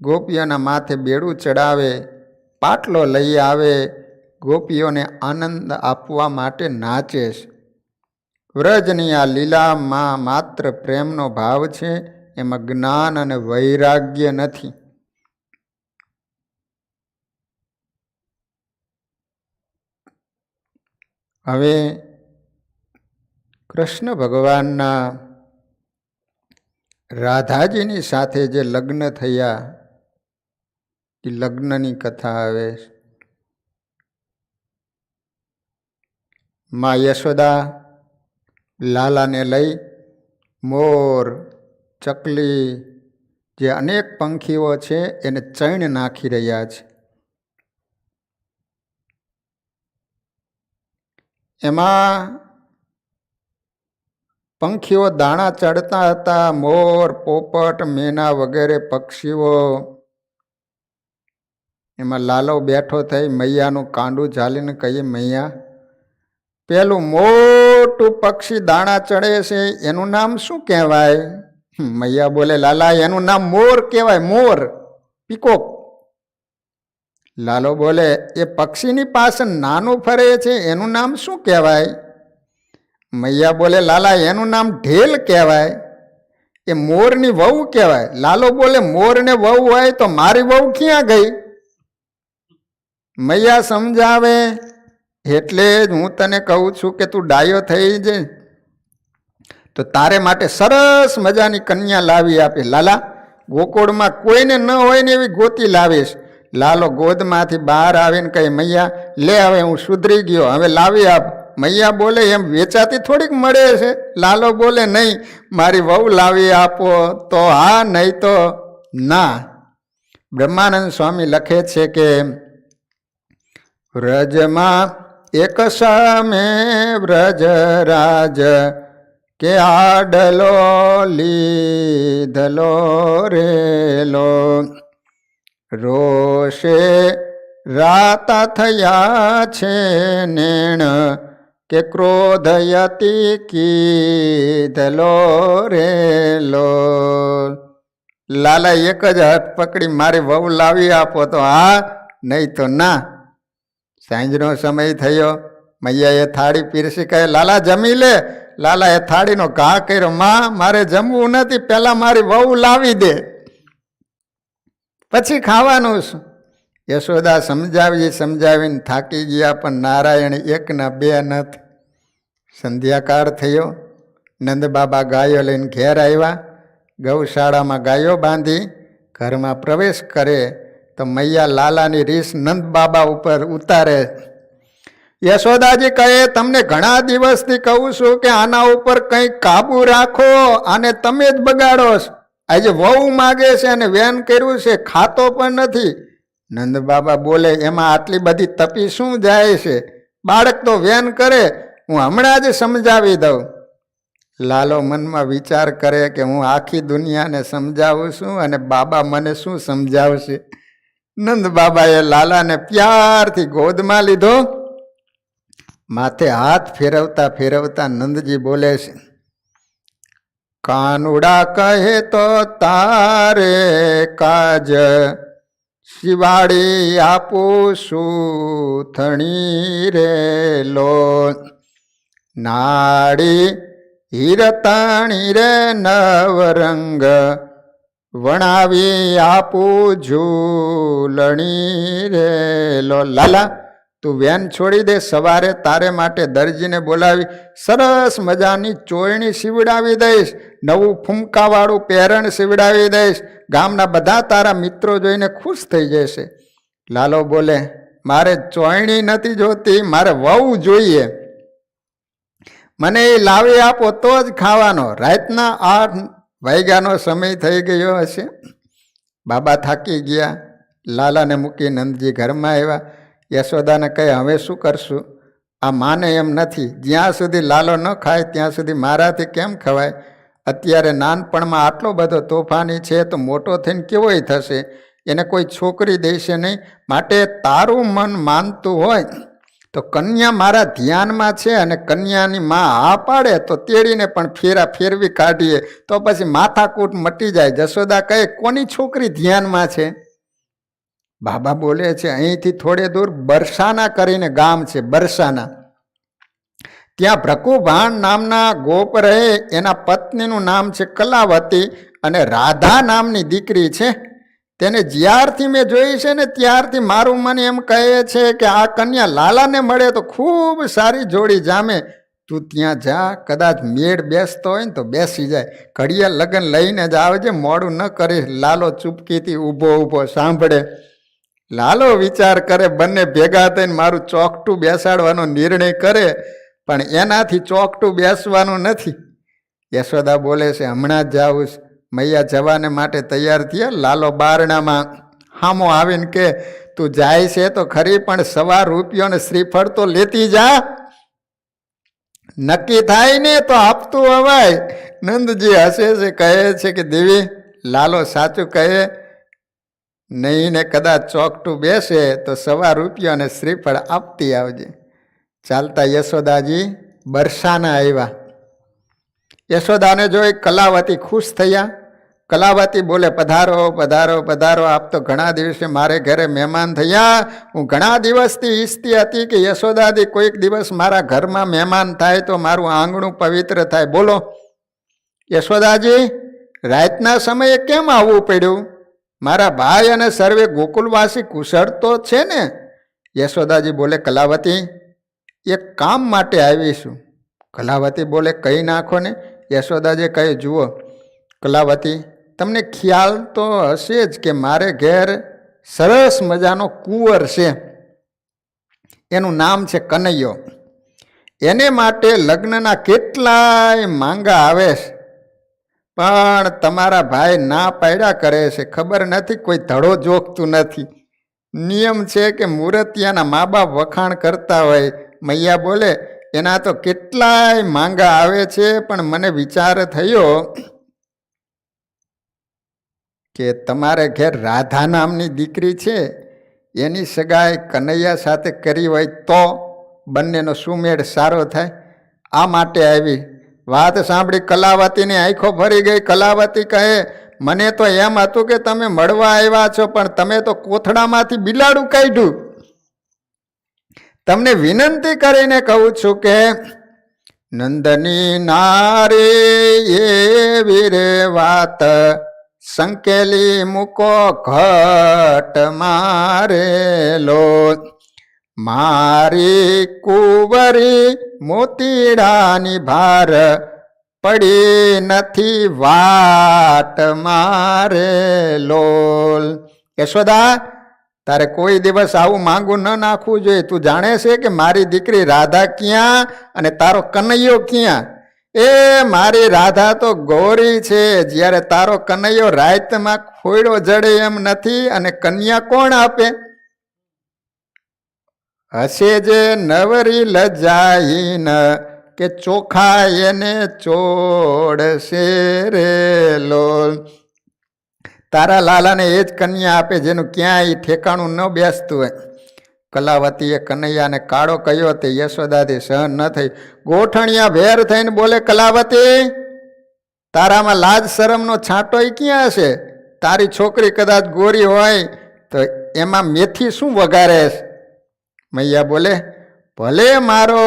ગોપીઓના માથે બેડું ચડાવે, પાટલો લઈ આવે, ગોપીઓને આનંદ આપવા માટે નાચે છે. વ્રજની આ લીલામાં માત્ર પ્રેમનો ભાવ છે, એમાં જ્ઞાન અને વૈરાગ્ય નથી. હવે કૃષ્ણ ભગવાનના રાધાજીની સાથે જે લગ્ન થયા એ લગ્નની કથા આવે. માં યશોદા લાલાને લઈ મોર, ચકલી જે અનેક પંખીઓ છે એને ચૈણ નાખી રહ્યા છે. એમાં પંખીઓ દાણા ચડતા હતા. મોર, પોપટ, મેના વગેરે પક્ષીઓ. એમાં લાલો બેઠો થઈ મૈયાનું કાંડું ઝાલીને કહીએ, મૈયા પેલું મોટું પક્ષી દાણા ચડે છે એનું નામ શું કહેવાય? મૈયા બોલે, લાલા એનું નામ મોર કહેવાય, મોર, પીકોક. લાલો બોલે, એ પક્ષીની પાસે નાનું ફરે છે એનું નામ શું કહેવાય? મૈયા બોલે, લાલા એનું નામ ઢેલ કહેવાય, એ મોરની વહુ કહેવાય. લાલો બોલે, મોરને વહુ હોય તો મારી વહુ ક્યાં ગઈ? મૈયા સમજાવે, એટલે જ હું તને કહું છું કે તું ડાયો થઈ જાય તો તારે માટે સરસ મજાની કન્યા લાવી આપે. લાલા ગોકુળમાં કોઈને ન હોય ને એવી ગોતી લાવીશ. લાલો ગોદમાંથી બહાર આવીને કહે, મૈયા લે હવે હું સુધરી ગયો, હવે લાવી આપ. મૈયા બોલે, એમ વેચાતી થોડીક મળે છે? લાલો બોલે, નહીં, મારી વહુ લાવી આપો તો હા, નહીં તો ના. બ્રહ્માનંદ સ્વામી લખે છે કે વ્રજમાં એક સામે વ્રજરાજ કે આડલો લીધલો રેલો, રોષે રાતા થયા છે નેણ કે ક્રોધયતી કીધલો રેલો. લાલા એક જ હાથ પકડી મારી વહુ લાવી આપો તો હા, નહીં તો ના. સાંજનો સમય થયો. મૈયાએ થાળી પીરસી કહે, લાલા જમી લે. લાલા એ થાળીનો ઘા કર્યો, માં મારે જમવું નથી, પહેલા મારી વહુ લાવી દે, પછી ખાવાનું શું. યશોદા સમજાવીને થાકી ગયા, પણ નારાયણ એકના બે નથી. સંધ્યાકાળ થયો. નંદ બાબા ગાયો લઈને ઘેર આવ્યા. ગૌશાળામાં ગાયો બાંધી ઘરમાં પ્રવેશ કરે તો મૈયા લાલાની રીસ નંદ બાબા ઉપર ઉતારે. યશોદાજી કહે, તમને ઘણા દિવસથી કહું છું કે આના ઉપર કંઈક કાબુ રાખો, આને તમે જ બગાડો છો. આજે વહુ માગે છે અને વેન કર્યું છે, ખાતો પણ નથી. નંદ બાબા બોલે, એમાં આટલી બધી તપી શું જાય છે? બાળક તો વેન કરે, હું હમણાં જ સમજાવી દઉં. લાલો મનમાં વિચાર કરે કે હું આખી દુનિયાને સમજાવું છું અને બાબા મને શું સમજાવશે. નંદ બાબાએ લાલાને પ્યારથી ગોદમાં લીધો. માથે હાથ ફેરવતા ફેરવતા નંદજી બોલે છે, કાનુડા કહે તો તારે કાજ, શિવાડી આપું સુથણી રેલો, નાડી હીરતાણી રે નવરંગ, વણાવી આપું ઝૂલણી રેલો. લાલા તું વેન છોડી દે, સવારે તારે માટે દરજીને બોલાવી સરસ મજાની ચોયણી સીવડાવી દઈશ, નવું ફૂમકાવાળું પહેરણ સીવડાવી દઈશ. ગામના બધા તારા મિત્રો જોઈને ખુશ થઈ જશે. લાલો બોલે, મારે ચોયણી નથી જોતી, મારે વહુ જોઈએ. મને એ લાવી આપો તો જ ખાવાનો. રાતના 8 વાગ્યાનો સમય થઈ ગયો હશે. બાબા થાકી ગયા. લાલાને મૂકી નંદજી ઘરમાં આવ્યા. યશોદાને કહે, હવે શું કરશું? આ માને એમ નથી, જ્યાં સુધી લાલો ન ખાય ત્યાં સુધી મારાથી કેમ ખવાય? અત્યારે નાનપણમાં આટલો બધો તોફાની છે તો મોટો થઈને કેવોય થશે? એને કોઈ છોકરી દેશે નહીં. માટે તારું મન માનતું હોય તો કન્યા મારા ધ્યાનમાં છે, અને કન્યાની માં હા પાડે તો તેડીને પણ ફેરવી કાઢીએ, તો પછી માથાકૂટ મટી જાય. જશોદા કહે, કોની છોકરી ધ્યાનમાં છે? બાબા બોલે છે, અહીંથી થોડે દૂર બરસાના કરીને ગામ છે, બરસાના. ત્યાં ભ્રકુભાણ નામના ગોપ રહે. એના પત્નીનું નામ છે કલાવતી, અને રાધા નામની દીકરી છે. તેને જ્યારથી મેં જોઈ છે ને ત્યારથી મારું મન એમ કહે છે કે આ કન્યા લાલાને મળે તો ખૂબ સારી જોડી જામે. તું ત્યાં જા, કદાચ મેળ બેસતો હોય ને તો બેસી જાય. ઘડિયા લગન લઈને જ આવજે, મોડું ન કરીશ. લાલો ચૂપકીથી ઊભો સાંભળે. લાલો વિચાર કરે, બંને ભેગા થઈને મારું ચોકટું બેસાડવાનો નિર્ણય કરે, પણ એનાથી ચોકટું બેસવાનું નથી. યશોદા બોલે છે, હમણાં જ જાઉં છું. મૈયા જવાને માટે તૈયાર થયા. લાલો બારણામાં હામો આવીને કે, તું જાય છે તો ખરી, પણ ₹1 ને શ્રીફળ તો લેતી જા. નક્કી થાય ને તો આપતું અવાય. નંદજી હસે છે, કહે છે કે દેવી, લાલો સાચું કહે નહીં ને કદાચ ચોકટું બેસે તો ₹1 અને શ્રીફળ આપતી આવજે. ચાલતા યશોદાજી બરસાના આવ્યા. યશોદાને જોઈ કલાવતી ખુશ થયા. કલાવતી બોલે, પધારો પધારો પધારો, આપ તો ઘણા દિવસે મારે ઘરે મહેમાન થયા. હું ઘણા દિવસથી ઈચ્છતી હતી કે યશોદાદી કોઈક દિવસ મારા ઘરમાં મહેમાન થાય તો મારું આંગણું પવિત્ર થાય. બોલો યશોદાજી, રાતના સમયે કેમ આવવું પડ્યું? મારા ભાઈ અને સર્વે ગોકુલવાસી કુશળ તો છે ને? યશોદાજી બોલે, કલાવતી, એક કામ માટે આવીશું. કલાવતી બોલે, કહી નાખો ને. યશોદાજી કહે, જુઓ કલાવતી, તમને ખ્યાલ તો હશે જ કે મારે ઘેર સરસ મજાનો કુંવર છે. એનું નામ છે કનૈયો. એને માટે લગ્નના કેટલાય માંગા આવે છે, પણ તમારા ભાઈ ના પાડ્યા કરે છે. ખબર નથી, કોઈ ધડો જોખતું નથી. નિયમ છે કે મૂર્તિયાના મા બાપ વખાણ કરતા હોય. મૈયા બોલે, એના તો કેટલાય માંગા આવે છે, પણ મને વિચાર થયો કે તમારે ઘેર રાધા નામની દીકરી છે, એની સગાઈ કનૈયા સાથે કરી હોય તો બંનેનો સુમેળ સારો થાય. આ માટે આવી. વાત સાંભળી કલાવતીની આંખો ભરી ગઈ. કલાવતી કહે, મને તો એમ હતું કે તમે મળવા આવ્યા છો, પણ તમે તો કોથળામાંથી બિલાડું કાઢ્યું. તમને વિનંતી કરીને કહું છું કે નંદની નારી એવી રે વાત, સંકેલી મૂકો ઘટ મારેલો. મારી કુંવરી મોતીડાની ભાર, પડી નથી વાટ મારેલો. યશોદા, તારે કોઈ દિવસ આવું માંગું ન નાખવું જોઈએ. તું જાણે છે કે મારી દીકરી રાધા ક્યાં અને તારો કનૈયો ક્યાં? એ મારી રાધા તો ગોરી છે, જ્યારે તારો કનૈયો રાતમાં ખોયડો જડે એમ નથી. અને કન્યા કોણ આપે? હશે જે નવરી લજાઈન, કે ચોખા એને ચોડશે રે લોલ. તારા લાલાને એ જ કન્યા આપે જેનું ક્યાંય ઠેકાણું ન બેસતું હોય. કલાવતીએ કનૈયાને કાળો કહ્યો તે યશોદાથી સહન ન થઈ. ગોઠણિયા ભેર થઈને બોલે, કલાવતી, તારામાં લાજ શરમનો છાંટોય ક્યાં છે? તારી છોકરી કદાચ ગોરી હોય તો એમાં મેથી શું વઘારે? મૈયા બોલે, ભલે મારો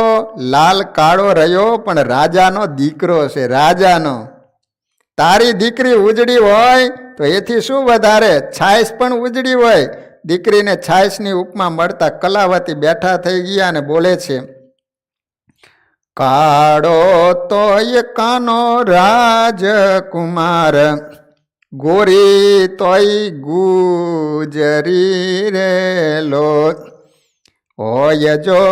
લાલ કાળો રહ્યો, પણ રાજાનો દીકરો છે, રાજાનો. તારી દીકરી ઉજળી હોય તો એથી શું વધારે? છાશ પણ ઉજળી હોય. દીકરીને છાશની ઉપમા મળતા કલાવતી બેઠા થઈ ગયા અને બોલે છે, કાળો તોય કાનો રાજકુમાર, ગોરી તોય ગુજરી રેલો. હોય જો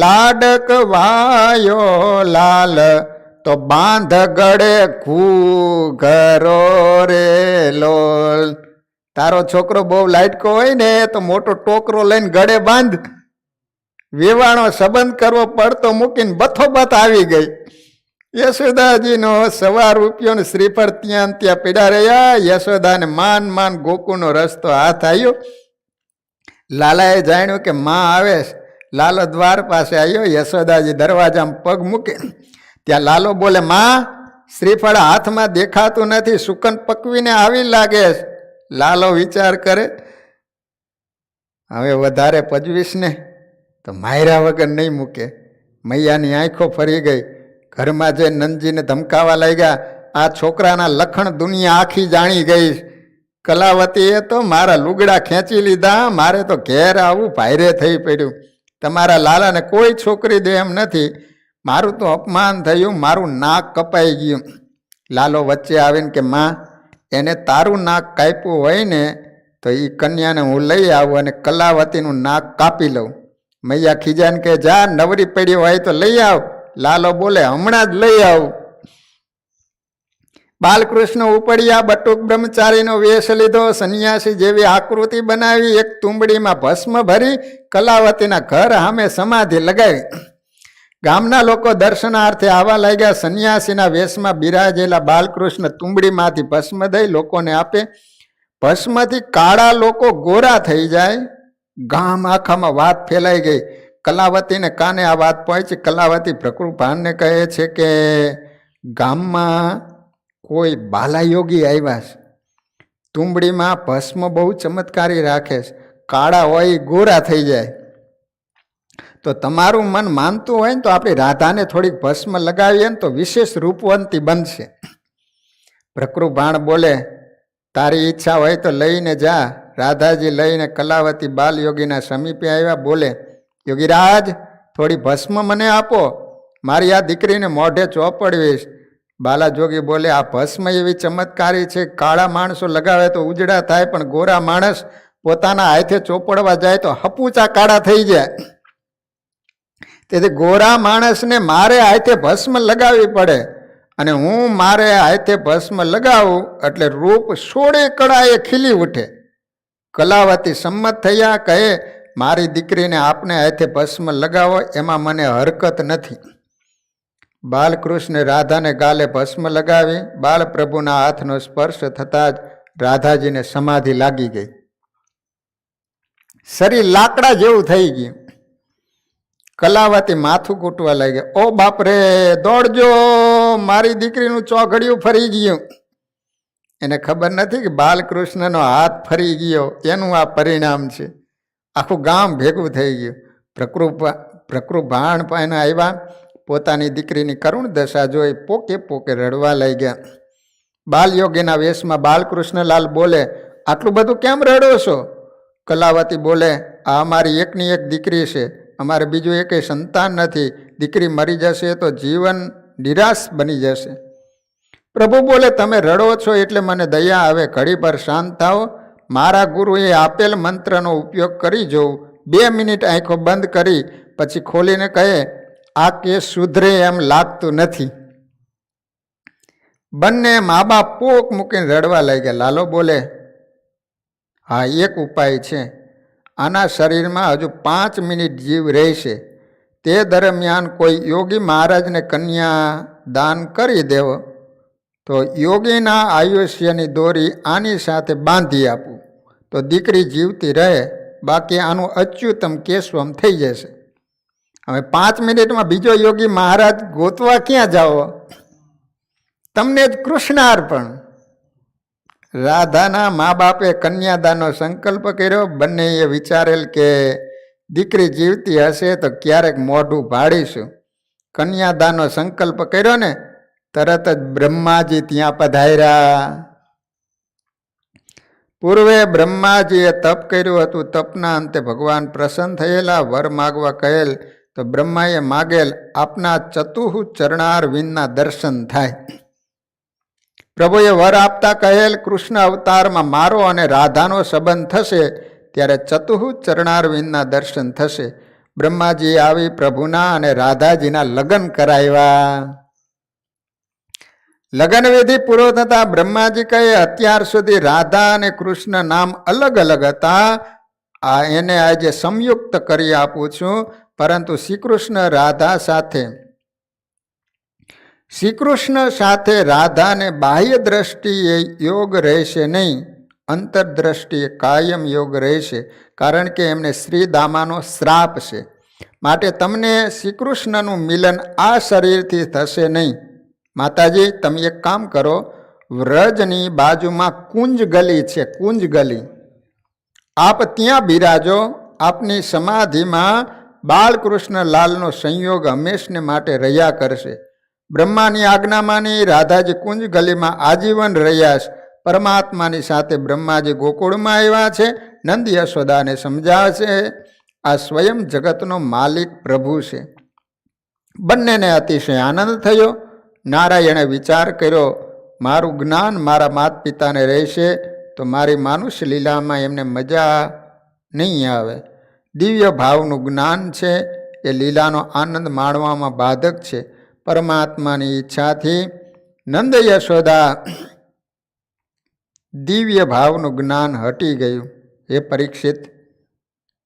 લાડક વાયો લાલ, તો બાંધ ગળે ઘૂઘરો રે લોલ. તારો છોકરો બહુ લાડકો હોય ને તો મોટો ટોકરો લઈને ગળે બાંધ. વેવાણો સંબંધ કરવો પડતો મૂકીને બથોબથ આવી ગઈ. યશોદાજીનો ₹1 શ્રીફળ ત્યાં પીડા રહ્યા. યશોદાને માન માન ગોકુળનો રસ્તો હાથ આવ્યો. લાલાએ જાણ્યું કે માં આવે. લાલો દ્વાર પાસે આવ્યો. યશોદાજી દરવાજામાં પગ મૂકે ત્યાં લાલો બોલે, માં, શ્રીફળ હાથમાં દેખાતું નથી, સુકન પકવીને આવી લાગે. લાલો વિચાર કરે, હવે વધારે પજવીશ ને તો માયરા વગર નહીં મૂકે. મૈયાની આંખો ફરી ગઈ. ઘરમાં જઈ નંદજીને ધમકાવા લાગ્યા. આ છોકરાના લખણ દુનિયા આખી જાણી ગઈ. કલાવતીએ તો મારા લુગડા ખેંચી લીધા. મારે તો ઘેર આવું ભાઈરે થઈ પડ્યું. તમારા લાલાને કોઈ છોકરી દે એમ નથી. મારું તો અપમાન થયું, મારું નાક કપાઈ ગયું. લાલો વચ્ચે આવીને કે, માં, એને તારું નાક કાપ્યું હોય ને તો એ કન્યાને હું લઈ આવું અને કલાવતીનું નાક કાપી લઉં. મૈયા ખીજાને કે જા, નવરી પડી હોય તો લઈ આવ. લાલો બોલે હમણાં જ લઈ આવું. બાલકૃષ્ણ ઉપડ્યા, બટુક બ્રહ્મચારીનો વેશ લીધો, સંન્યાસી જેવી આકૃતિ બનાવી, એક તુંબડીમાં ભસ્મ ભરી કલાવતીના ઘર સામે સમાધિ લગાવી. ગામના લોકો દર્શનાર્થે આવવા લાગ્યા. સંન્યાસીના વેશમાં બિરાજેલા બાલકૃષ્ણ તુંબડીમાંથી ભસ્મ દઈ લોકોને આપે. ભસ્મથી કાળા લોકો ગોરા થઈ જાય. ગામ આખામાં વાત ફેલાઈ ગઈ. કલાવતીને કાને આ વાત પહોંચી. કલાવતી પ્રકૃપાનને કહે છે કે ગામમાં કોઈ બાલાયોગી આવ્યા છે, તુંબડીમાં ભસ્મ બહુ ચમત્કારી રાખે છે, કાળા હોય ગોરા થઈ જાય. તો તમારું મન માનતું હોય ને તો આપણી રાધાને થોડીક ભસ્મ લગાવીએ ને તો વિશેષ રૂપવંતી બનશે. પ્રકૃભાણ બોલે તારી ઈચ્છા હોય તો લઈને જા. રાધાજી લઈને કલાવતી બાલયોગીના સમીપે આવ્યા. બોલે યોગીરાજ, થોડી ભસ્મ મને આપો, મારી આ દીકરીને મોઢે ચોપડવીશ. બાલાજોગી બોલે આ ભસ્મ એવી ચમત્કારી છે, કાળા માણસો લગાવે તો ઉજળા થાય, પણ ગોરા માણસ પોતાના હાથે ચોપડવા જાય તો હપૂચા કાળા થઈ જાય. તેથી ગોરા માણસને મારે હાથે ભસ્મ લગાવવી પડે, અને હું મારે હાથે ભસ્મ લગાવું એટલે રૂપ 16 કળાએ ખીલી ઉઠે. કલાવતી સંમત થયા. કહે મારી દીકરીને આપને હાથે ભસ્મ લગાવો, એમાં મને હરકત નથી. બાલકૃષ્ણે રાધાને ગાલે ભસ્મ લગાવી. બાલપ્રભુના હાથનો સ્પર્શ થતાં જ રાધાજીને સમાધિ લાગી ગઈ. શરીર લાકડા જેવું થઈ ગયું. કલાવતી માથું કૂટવા લાગ્યા. ઓ બાપરે, દોડજો, મારી દીકરીનું ચોઘડિયું ફરી ગયું. એને ખબર નથી કે બાલકૃષ્ણનો હાથ ફરી ગયો એનું આ પરિણામ છે. આખું ગામ ભેગું થઈ ગયું. પ્રકૃભાણ પાસે આવ્યા. પોતાની દીકરીની કરુણ દશા જોઈ પોકે પોકે રડવા લાગ્યા. બાલયોગીના વેશમાં બાલકૃષ્ણલાલ બોલે આટલું બધું કેમ રડો છો? કલાવતી બોલે આ અમારી એકની એક દીકરી છે, અમારે બીજું એકેય સંતાન નથી. દીકરી મરી જશે તો જીવન નિરાશ બની જશે. પ્રભુ બોલે તમે રડો છો એટલે મને દયા આવે, ઘડી પર શાંત થાઓ. મારા ગુરુએ આપેલ મંત્રનો ઉપયોગ કરી જોઉં. 2 મિનિટ આંખો બંધ કરી પછી ખોલીને કહે આ કેસ સુધરે એમ લાગતું નથી. બંને મા બાપ પોક મૂકીને રડવા લાગ્યા. લાલો બોલે હા, એક ઉપાય છે. આના શરીરમાં હજુ 5 મિનિટ જીવ રહેશે. તે દરમિયાન કોઈ યોગી મહારાજને કન્યા દાન કરી દેવો તો યોગીના આયુષ્યની દોરી આની સાથે બાંધી આપું તો દીકરી જીવતી રહે, બાકી આનું અચ્યુતમ કેશવમ થઈ જશે. હવે 5 મિનિટમાં બીજો યોગી મહારાજ ગોતવા ક્યાં જાઓ? તમને જ કૃષ્ણાર્પણ. રાધાના મા બાપે કન્યાદાનનો સંકલ્પ કર્યો. બંનેએ વિચારેલ કે દીકરી જીવતી હશે તો ક્યારેક મોઢું ભાડીશું. કન્યાદાનનો સંકલ્પ કર્યો ને તરત જ બ્રહ્માજી ત્યાં પધાર્યા. પૂર્વે બ્રહ્માજીએ તપ કર્યું હતું. તપના અંતે ભગવાન પ્રસન્ન થયેલા. વર માગવા કહેલ તો બ્રહ્માએ માગેલ આપના ચતુઃ ચરણાર વિનના દર્શન થાય. પ્રભુએ વર આપતા કહેલ કૃષ્ણ અવતારમાં મારો અને રાધાનો સંબંધ થશે ત્યારે ચતુઃ ચરણાર વિનના દર્શન થશે. બ્રહ્માજી આવી પ્રભુના અને રાધાજીના લગ્ન કરાવ્યા. લગ્ન વિધિ પૂરો થતા બ્રહ્માજી કહે અત્યાર સુધી રાધા અને કૃષ્ણ નામ અલગ અલગ હતા, એને આજે સંયુક્ત કરી આપું છું. પરંતુ શ્રીકૃષ્ણ સાથે રાધાને બાહ્ય દ્રષ્ટિએ યોગ રહેશે નહીં, અંતરદ્રષ્ટિએ કાયમ યોગ રહેશે, કારણ કે એમને શ્રીદામાનો શ્રાપ છે. માટે તમને શ્રીકૃષ્ણનું મિલન આ શરીરથી થશે નહીં. માતાજી તમે એક કામ કરો, વ્રજની બાજુમાં કુંજ ગલી છે, કુંજ ગલી, આપ ત્યાં બિરાજો. આપની સમાધિમાં બાલકૃષ્ણ લાલનો સંયોગ હંમેશને માટે રહ્યા કરશે. બ્રહ્માની આજ્ઞા માની રાધાજી કુંજ ગલીમાં આજીવન રહ્યા છે. પરમાત્માની સાથે બ્રહ્માજી ગોકુળમાં આવ્યા છે. નંદ યશોદાને સમજાવે છે આ સ્વયં જગતનો માલિક પ્રભુ છે. બંનેને અતિશય આનંદ થયો. નારાયણે વિચાર કર્યો મારું જ્ઞાન મારા માતા પિતાને રહેશે તો મારી માનુષ લીલામાં એમને મજા નહીં આવે. દિવ્ય ભાવનું જ્ઞાન છે એ લીલાનો આનંદ માણવામાં બાધક છે. પરમાત્માની ઈચ્છાથી નંદ યશોદા દિવ્ય ભાવનું જ્ઞાન હટી ગયું. હે પરીક્ષિત,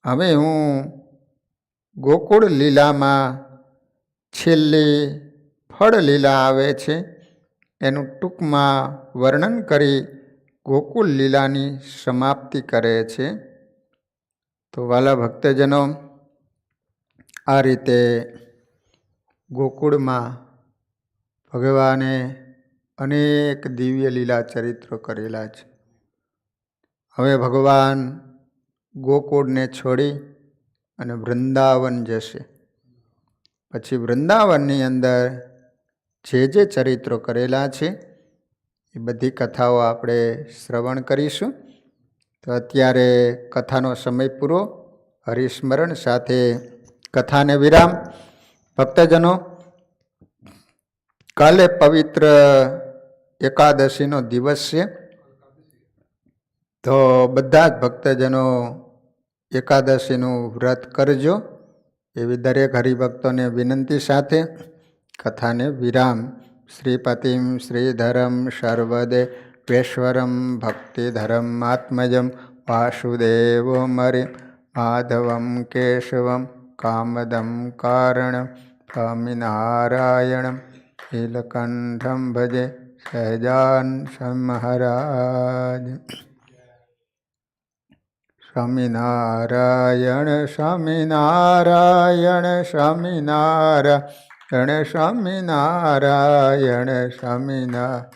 હવે હું ગોકુળ લીલામાં છેલ્લી ફળ લીલા આવે છે એનું ટૂંકમાં વર્ણન કરી ગોકુળ લીલાની સમાપ્તિ કરે છે. તો વાલા ભક્તજનો, આ રીતે ગોકુળમાં ભગવાને અનેક દિવ્ય લીલા ચરિત્રો કરેલા છે. હવે ભગવાન ગોકુળને છોડી અને વૃંદાવન જશે. પછી વૃંદાવનની અંદર જે ચરિત્રો કરેલા છે એ બધી કથાઓ આપણે શ્રવણ કરીશું. તો અત્યારે કથાનો સમય પૂરો. હરિસ્મરણ સાથે કથાને વિરામ. ભક્તજનો, કાલે પવિત્ર એકાદશીનો દિવસ છે. તો બધા જ ભક્તજનો એકાદશીનું વ્રત કરજો એવી દરેક હરિભક્તોને વિનંતી સાથે કથાને વિરામ. શ્રીપતિમ શ્રીધરમ સર્વદેવેશ્વરમ ભક્તિધરમ આત્મજમ વાસુદેવમરિ માધવમ કેશવમ કામદમ કારણમ સ્વામિનારાયણમ નીલકંઠમ ભજે સહજાન મહારાજ. સ્વામિનારાયણ સ્વામિનારાયણ સ્વામિનારાયણ સ્વામિનારાયણ સ્વામિનારાયણ.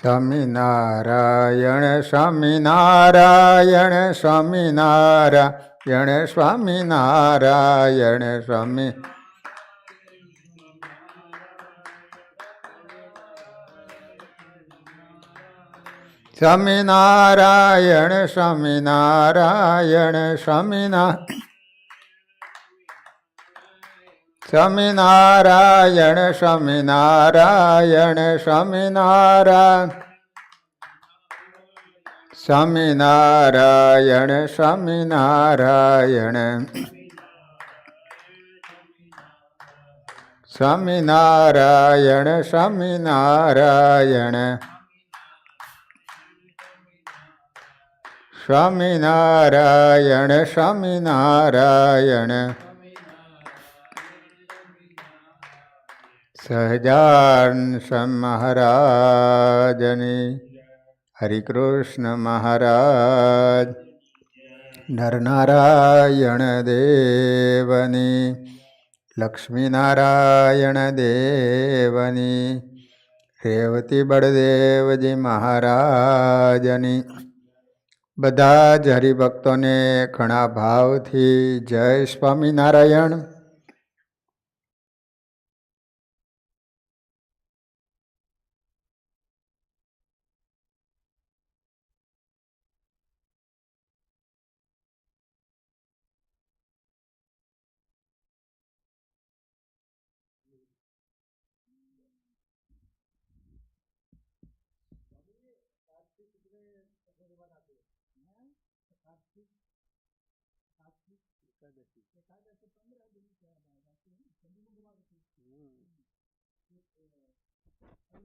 સ્વામિનારાયણ સ્વામિનારાયણ સ્વામિનારાયણ સ્વામિનારાયણ સ્વામિ. સ્વામિનારાયણ સ્વામિનારાયણ સ્વામિનારાયણ સ્વામિનારાયણ સ્વામિનારાયણ સ્વામિનારાયણ સ્વામિનારાયણ સ્વામિનારાયણ સ્વામિનારાયણ સ્વામિનારાયણ સ્વામિનારાયણ સહજાન મહારાજની. હરિકૃષ્ણ મહારાજ. નરનારાયણ દેવની. લક્ષ્મીનારાયણ દેવની. રેવતી બળદેવજી મહારાજની. બધા જ હરિભક્તોને ઘણા ભાવથી જય સ્વામિનારાયણ.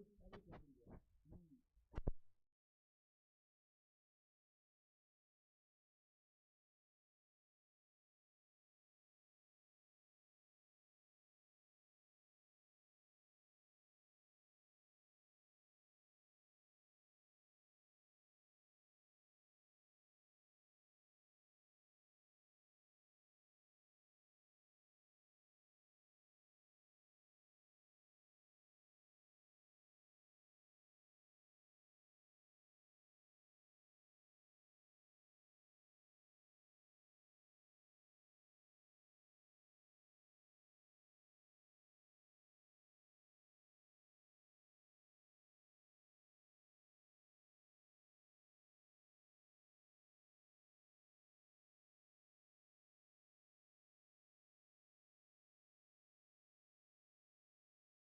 એકાદશી